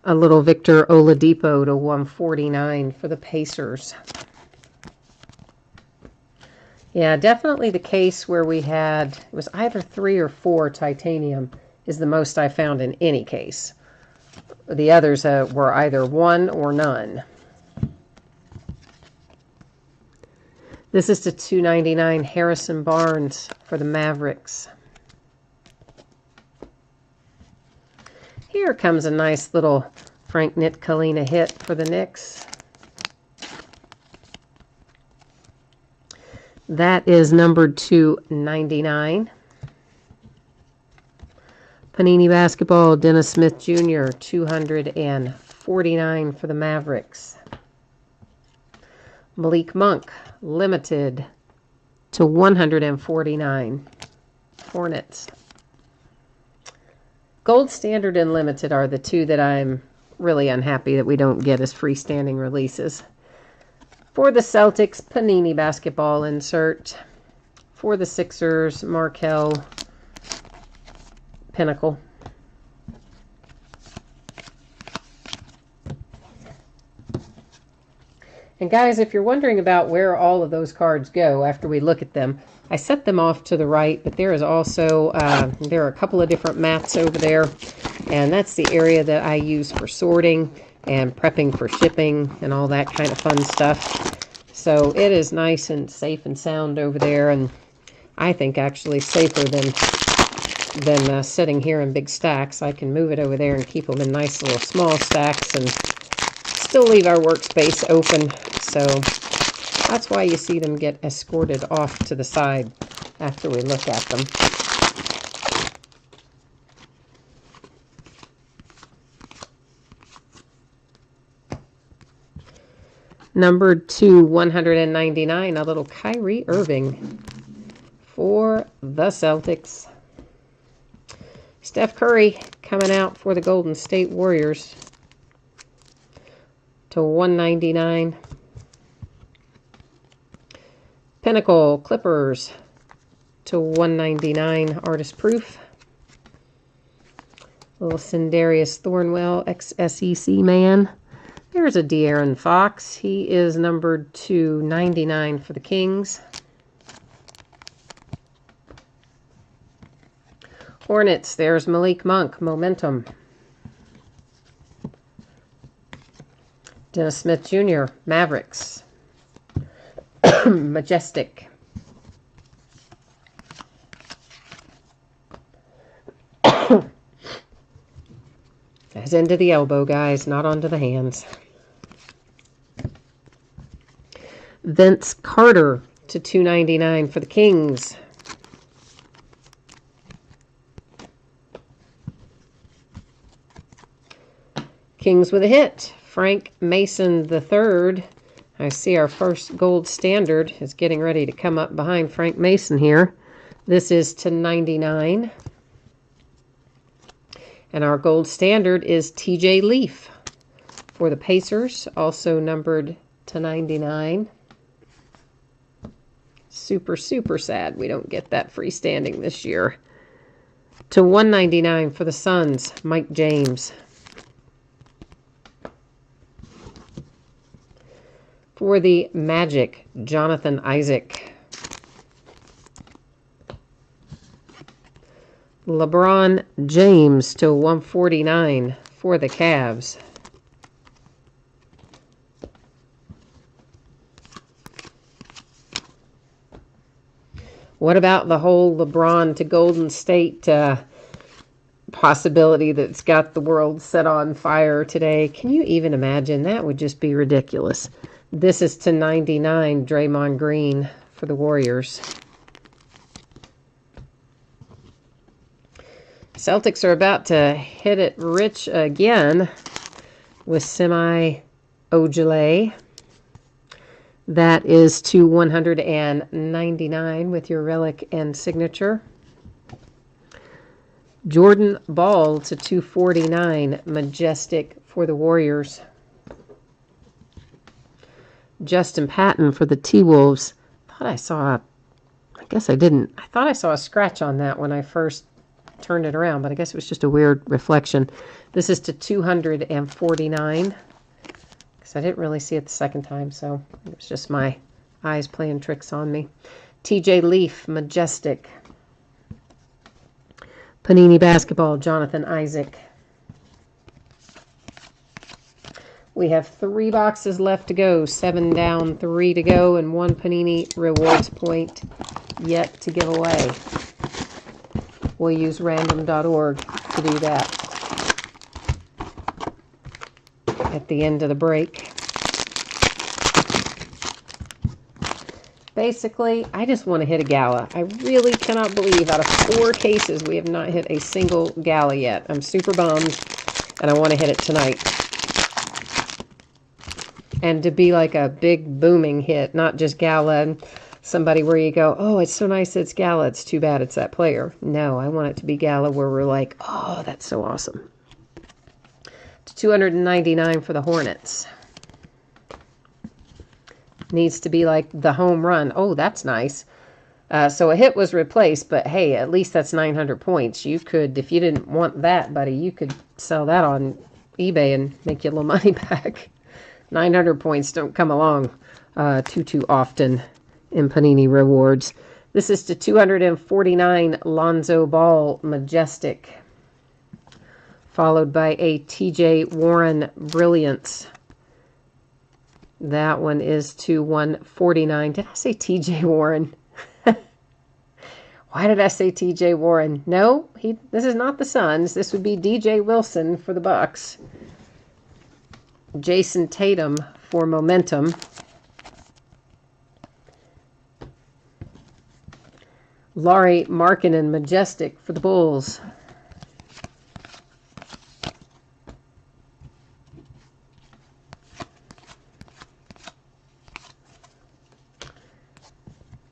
A little Victor Oladipo to 149 for the Pacers. Yeah, definitely the case where we had, it was either 3 or 4 titanium is the most I found in any case. The others were either 1 or none. This is to 299 Harrison Barnes for the Mavericks. Here comes a nice little Frank Nitkaleena hit for the Knicks. That is numbered to 99. Panini Basketball, Dennis Smith Jr., 249 for the Mavericks. Malik Monk, limited to 149. Hornets. Gold Standard and Limited are the two that I'm really unhappy that we don't get as freestanding releases. For the Celtics, Panini Basketball insert. For the Sixers, Markel Pinnacle. And guys, if you're wondering about where all of those cards go after we look at them, I set them off to the right, but there is also, there are a couple of different mats over there, and that's the area that I use for sorting and prepping for shipping and all that kind of fun stuff. So it is nice and safe and sound over there, and I think actually safer than sitting here in big stacks. I can move it over there and keep them in nice little small stacks and still leave our workspace open. So that's why you see them get escorted off to the side after we look at them. Numbered to 199, a little Kyrie Irving for the Celtics. Steph Curry coming out for the Golden State Warriors to 199. Pinnacle Clippers to 199, artist proof. Little Sindarius Thornwell, ex-SEC man. There's a De'Aaron Fox. He is numbered to 99 for the Kings. Hornets, there's Malik Monk, momentum. Dennis Smith Jr., Mavericks. Majestic. That's into the elbow, guys, not onto the hands. Vince Carter to $2.99 for the Kings. Kings with a hit. Frank Mason III. I see our first gold standard is getting ready to come up behind Frank Mason here. This is to 99. And our gold standard is TJ Leaf for the Pacers, also numbered to 99. Super, super sad we don't get that freestanding this year. To 199 for the Suns, Mike James. For the Magic, Jonathan Isaac. LeBron James to 149 for the Cavs. What about the whole LeBron to Golden State possibility that's got the world set on fire today? Can you even imagine? That would just be ridiculous. This is to 99, Draymond Green for the Warriors. Celtics are about to hit it rich again with Semi Ojeleye. That is to 199 with your relic and signature. Jordan Ball to 249, Majestic for the Warriors. Justin Patton for the T-Wolves. I guess I didn't. I thought I saw a scratch on that when I first turned it around, but I guess it was just a weird reflection. This is to 249. Because I didn't really see it the second time, so it was just my eyes playing tricks on me. TJ Leaf, Majestic. Panini Basketball, Jonathan Isaac. We have 3 boxes left to go, 7 down, 3 to go, and 1 Panini Rewards point yet to give away. We'll use random.org to do that at the end of the break. Basically, I just want to hit a gala. I really cannot believe out of 4 cases we have not hit a single gala yet. I'm super bummed, and I want to hit it tonight. And to be like a big booming hit, not just gala and somebody where you go, oh, it's so nice it's gala, it's too bad it's that player. No, I want it to be gala where we're like, oh, that's so awesome. It's $299 for the Hornets. Needs to be like the home run. Oh, that's nice. So a hit was replaced, but hey, at least that's 900 points. You could, if you didn't want that, buddy, you could sell that on eBay and make you a little money back. 900 points don't come along too often in Panini Rewards. This is to 249, Lonzo Ball, Majestic. Followed by a TJ Warren, Brilliance. That one is to 149. Did I say TJ Warren? Why did I say TJ Warren? No, this is not the Suns. This would be DJ Wilson for the Bucks. Jason Tatum for Momentum. Lauri Markkanen, Majestic for the Bulls.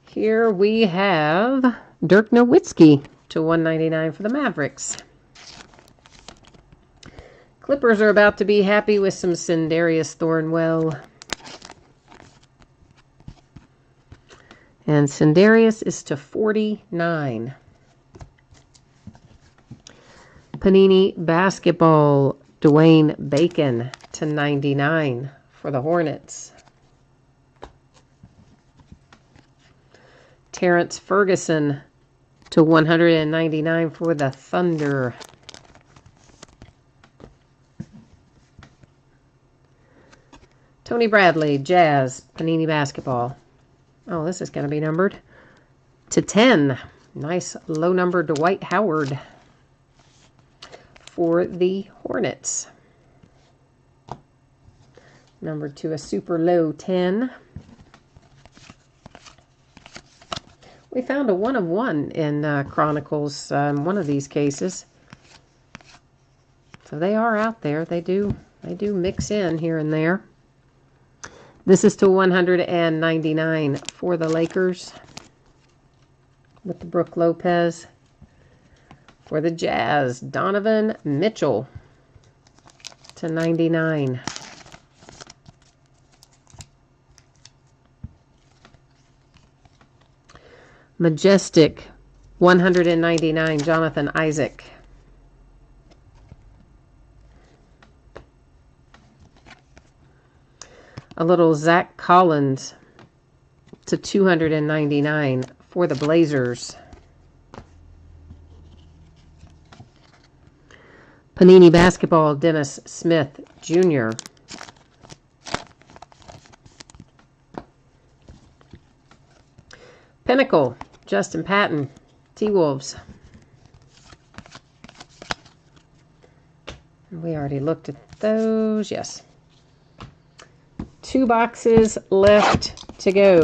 Here we have Dirk Nowitzki to 199 for the Mavericks. Clippers are about to be happy with some Sindarius Thornwell. And Sindarius is to 49. Panini Basketball, Dwayne Bacon to 99 for the Hornets. Terrence Ferguson to 199 for the Thunder. Tony Bradley, Jazz, Panini Basketball. Oh, this is going to be numbered to 10. Nice low number Dwight Howard for the Hornets. Numbered to a super low 10. We found a 1 of 1 in Chronicles, one of these cases. So they are out there. They do mix in here and there. This is to 199 for the Lakers with the Brooke Lopez. For the Jazz, Donovan Mitchell to 99. Majestic, 199, Jonathan Isaac. A little Zach Collins to 299 for the Blazers. Panini Basketball, Dennis Smith Jr. Pinnacle, Justin Patton, T-Wolves. We already looked at those, yes. 2 boxes left to go.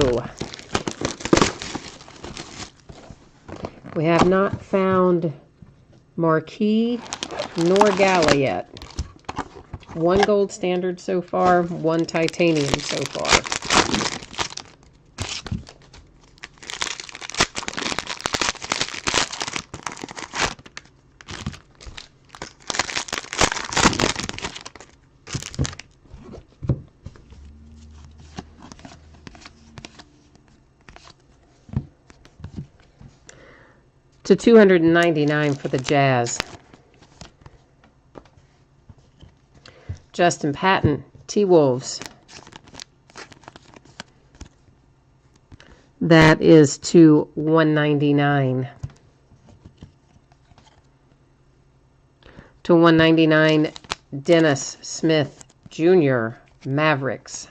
We have not found Marquee nor Gala yet. 1 gold standard so far, 1 titanium so far. To 299 for the Jazz. Justin Patton, T-Wolves. That is to 199. To 199, Dennis Smith Jr., Mavericks.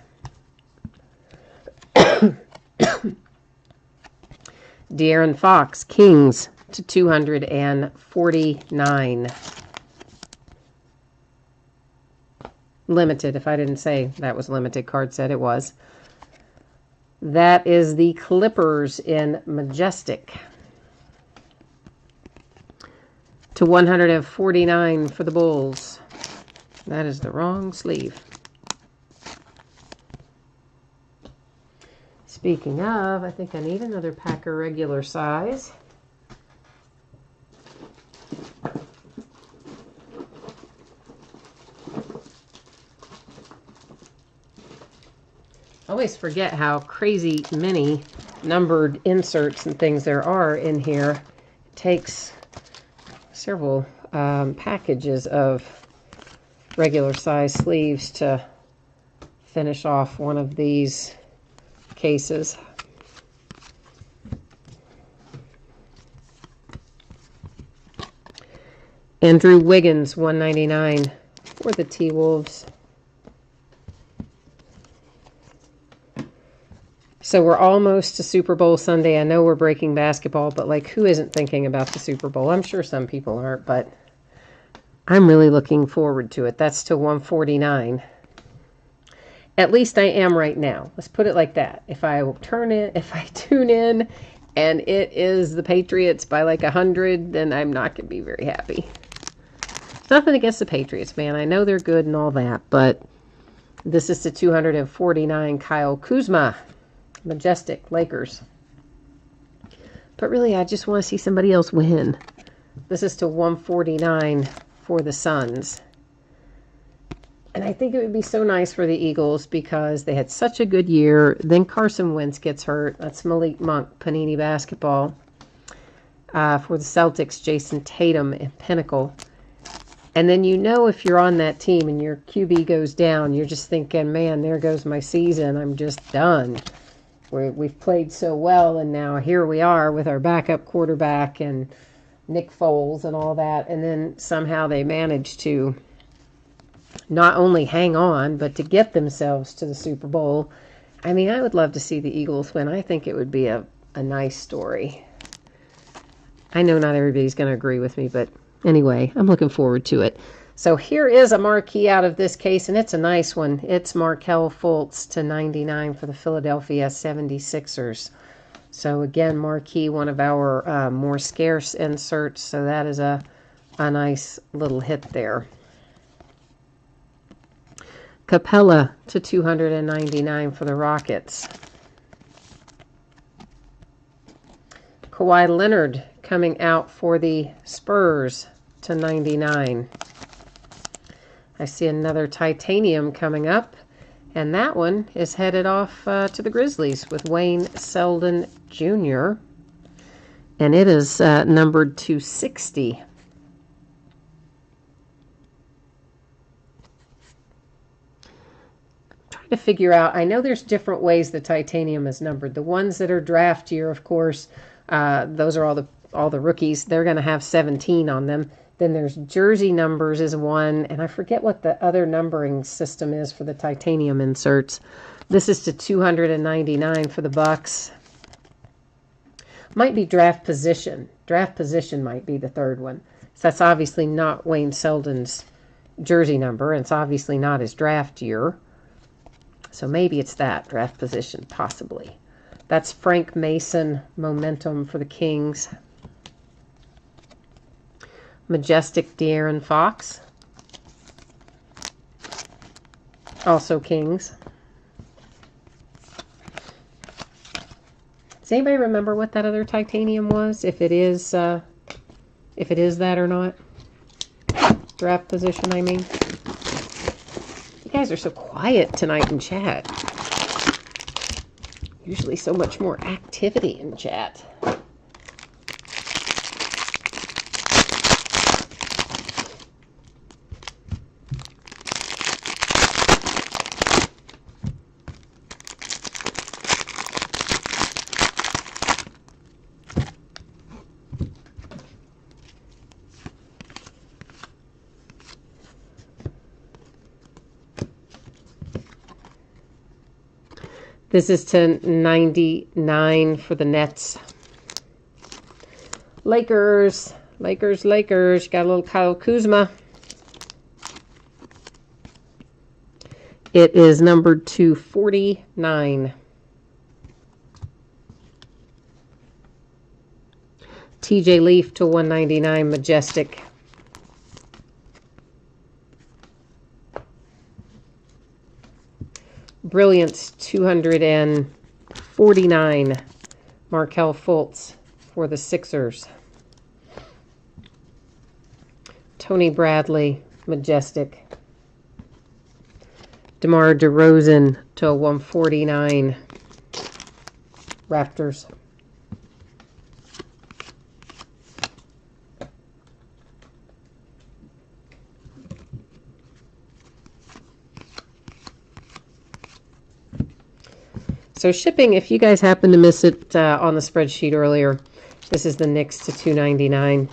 De'Aaron Fox, Kings, to 249. Limited, if I didn't say that was limited. Card said it was. That is the Clippers in Majestic. To 149 for the Bulls. That is the wrong sleeve. Speaking of, I think I need another pack of regular size. I always forget how crazy many numbered inserts and things there are in here. It takes several packages of regular size sleeves to finish off one of these cases. Andrew Wiggins, 199 for the T-Wolves. So we're almost to Super Bowl Sunday. I know we're breaking basketball, but like, who isn't thinking about the Super Bowl? I'm sure some people aren't, but I'm really looking forward to it. That's to 149. At least I am right now. Let's put it like that. If I tune in and it is the Patriots by like 100, then I'm not going to be very happy. It's nothing against the Patriots, man. I know they're good and all that, but this is to 249, Kyle Kuzma. Majestic, Lakers. But really, I just want to see somebody else win. This is to 149 for the Suns. And I think it would be so nice for the Eagles because they had such a good year. Then Carson Wentz gets hurt. That's Malik Monk, Panini Basketball. For the Celtics, Jason Tatum and Pinnacle. And then you know if you're on that team and your QB goes down, you're just thinking, man, there goes my season. I'm just done. We've played so well, and now here we are with our backup quarterback and Nick Foles and all that. And then somehow they managed to not only hang on, but to get themselves to the Super Bowl. I mean, I would love to see the Eagles win. I think it would be a nice story. I know not everybody's going to agree with me, but anyway, I'm looking forward to it. So here is a marquee out of this case, and it's a nice one. It's Markelle Fultz to 99 for the Philadelphia 76ers. So again, marquee, one of our more scarce inserts. So that is a nice little hit there. Capella to 299 for the Rockets. Kawhi Leonard coming out for the Spurs to 99. I see another titanium coming up, and that one is headed off to the Grizzlies with Wayne Selden Jr. And it is numbered to 60. To figure out, I know there's different ways the titanium is numbered. The ones that are draft year, of course, those are all the rookies. They're going to have 17 on them. Then there's jersey numbers is one, and I forget what the other numbering system is for the titanium inserts. This is to 299 for the Bucks. Might be draft position. Draft position might be the third one. So that's obviously not Wayne Selden's jersey number, and it's obviously not his draft year. So maybe it's that, draft position, possibly. That's Frank Mason, momentum for the Kings. Majestic De'Aaron Fox. Also Kings. Does anybody remember what that other titanium was? If it is that or not? Draft position, I mean. You guys are so quiet tonight in chat. Usually so much more activity in chat. This is to 99 for the Nets. Lakers. Got a little Kyle Kuzma. It is numbered to 49. TJ Leaf to 199, Majestic. Brilliance 249, Markelle Fultz for the Sixers. Tony Bradley, Majestic. DeMar DeRozan to 149, Raptors. So shipping, if you guys happen to miss it on the spreadsheet earlier, this is the Knicks to $2.99.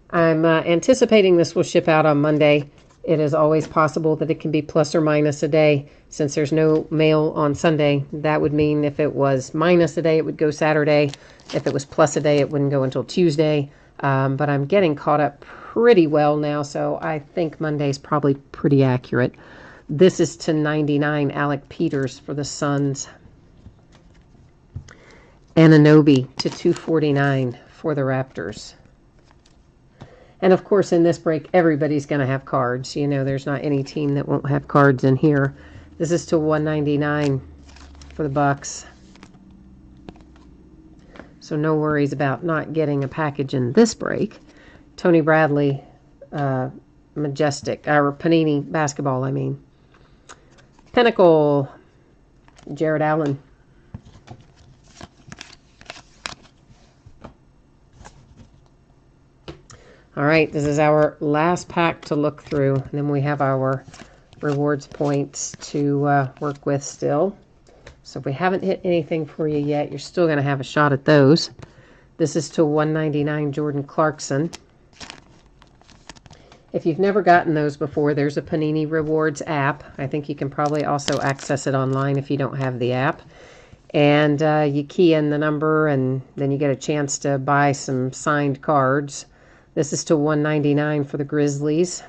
I'm anticipating this will ship out on Monday. It is always possible that it can be plus or minus a day. Since there's no mail on Sunday, that would mean if it was minus a day, it would go Saturday. If it was plus a day, it wouldn't go until Tuesday. But I'm getting caught up pretty well now, so I think Monday's probably pretty accurate. This is to 99, Alec Peters for the Suns. Anunoby to 249 for the Raptors. And of course, in this break, everybody's going to have cards. You know, there's not any team that won't have cards in here. This is to 199 for the Bucks. So no worries about not getting a package in this break. Tony Bradley, Majestic, or Panini Basketball, I mean. Pinnacle, Jared Allen. All right, this is our last pack to look through. And then we have our rewards points to work with still. So if we haven't hit anything for you yet, you're still going to have a shot at those. This is to 199, Jordan Clarkson. If you've never gotten those before, there's a Panini Rewards app. I think you can probably also access it online if you don't have the app. And you key in the number, and then you get a chance to buy some signed cards. This is to $199 for the Grizzlies.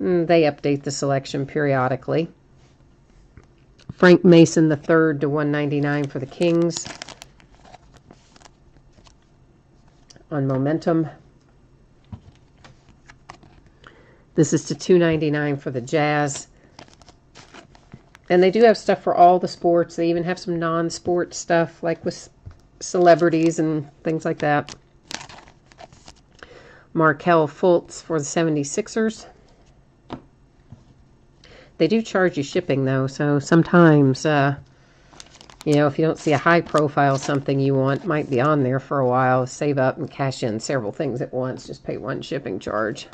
They update the selection periodically. Frank Mason III to $199 for the Kings. on Momentum. This is to $2.99 for the Jazz. And they do have stuff for all the sports. They even have some non-sport stuff, like with celebrities and things like that. Markelle Fultz for the 76ers. They do charge you shipping, though, so sometimes, you know, if you don't see a high-profile something you want, might be on there for a while. Save up and cash in several things at once. Just pay one shipping charge.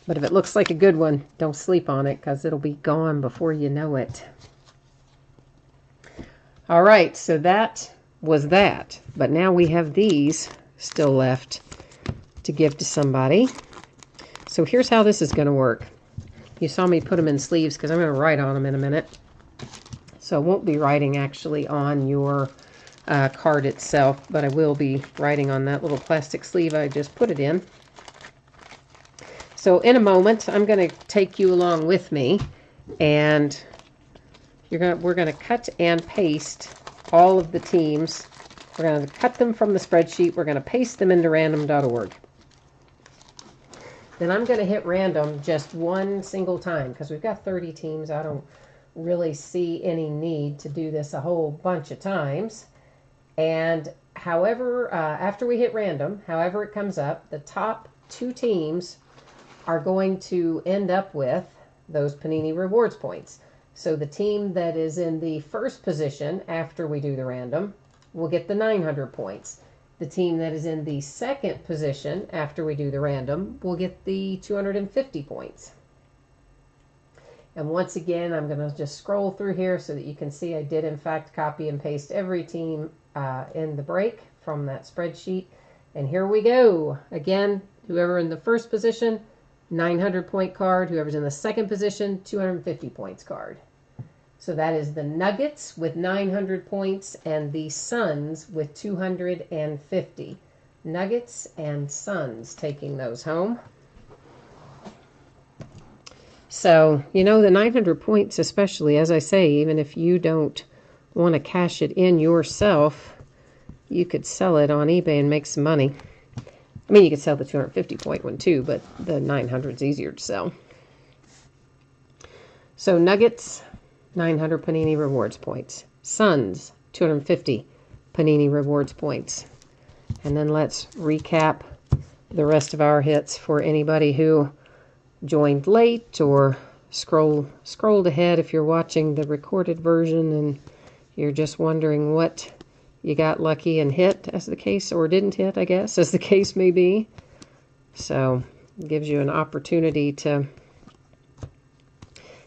But if it looks like a good one, don't sleep on it, because it'll be gone before you know it. All right, so that was that. But now we have these still left to give to somebody. So here's how this is going to work. You saw me put them in sleeves because I'm going to write on them in a minute. So I won't be writing actually on your card itself, but I will be writing on that little plastic sleeve I just put it in. So in a moment, I'm going to take you along with me, and we're going to cut and paste all of the teams. We're going to cut them from the spreadsheet. We're going to paste them into random.org. Then I'm going to hit random just one single time because we've got 30 teams. I don't really see any need to do this a whole bunch of times. And however, after we hit random, however it comes up, the top 2 teams are going to end up with those Panini Rewards points. So the team that is in the first position after we do the random will get the 900 points. The team that is in the second position after we do the random will get the 250 points. And once again, I'm going to just scroll through here so that you can see I did in fact copy and paste every team in the break from that spreadsheet. And here we go. Again, whoever in the first position, 900 point card. Whoever's in the second position, 250 points card. So that is the Nuggets with 900 points and the Suns with 250. Nuggets and Suns taking those home. So, you know, the 900 points especially, as I say, even if you don't want to cash it in yourself, you could sell it on eBay and make some money. I mean, you could sell the 250 point one too, but the 900 is easier to sell. So Nuggets, 900 Panini Rewards points. Suns, 250 Panini Rewards points. And then let's recap the rest of our hits for anybody who joined late or scrolled ahead if you're watching the recorded version and you're just wondering what you got lucky and hit, as the case, or didn't hit, I guess, as the case may be. So it gives you an opportunity to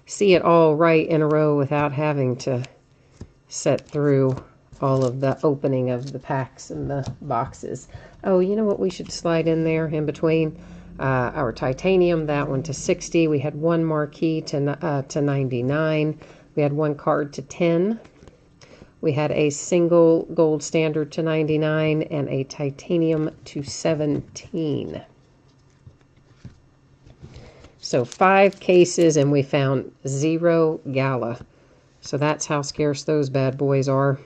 see it all right in a row without having to set through all of the opening of the packs and the boxes. Oh, you know what we should slide in there in between? Our titanium, that one to 60. We had one marquee to 99. We had one card to 10. We had a single gold standard to 99 and a titanium to 17. So 5 cases and we found 0 gala. So that's how scarce those bad boys are.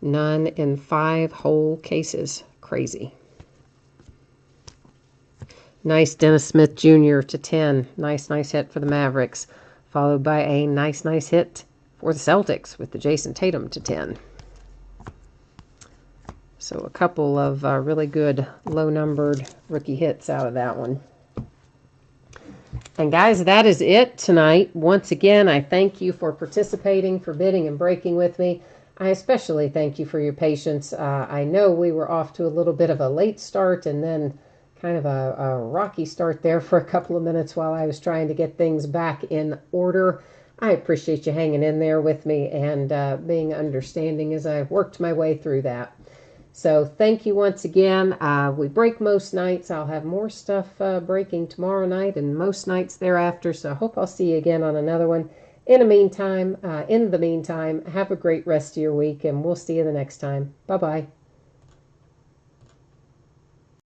None in 5 whole cases. Crazy. Nice Dennis Smith Jr. to 10. Nice hit for the Mavericks. Followed by a nice hit for the Celtics with the Jason Tatum to 10. So a couple of really good low-numbered rookie hits out of that one. And guys, that is it tonight. Once again, I thank you for participating, for bidding and breaking with me. I especially thank you for your patience. I know we were off to a little bit of a late start and then kind of a rocky start there for a couple of minutes while I was trying to get things back in order. I appreciate you hanging in there with me and being understanding as I worked my way through that. So thank you once again. We break most nights. I'll have more stuff breaking tomorrow night and most nights thereafter. So I hope I'll see you again on another one. In the meantime, have a great rest of your week and we'll see you the next time. Bye-bye.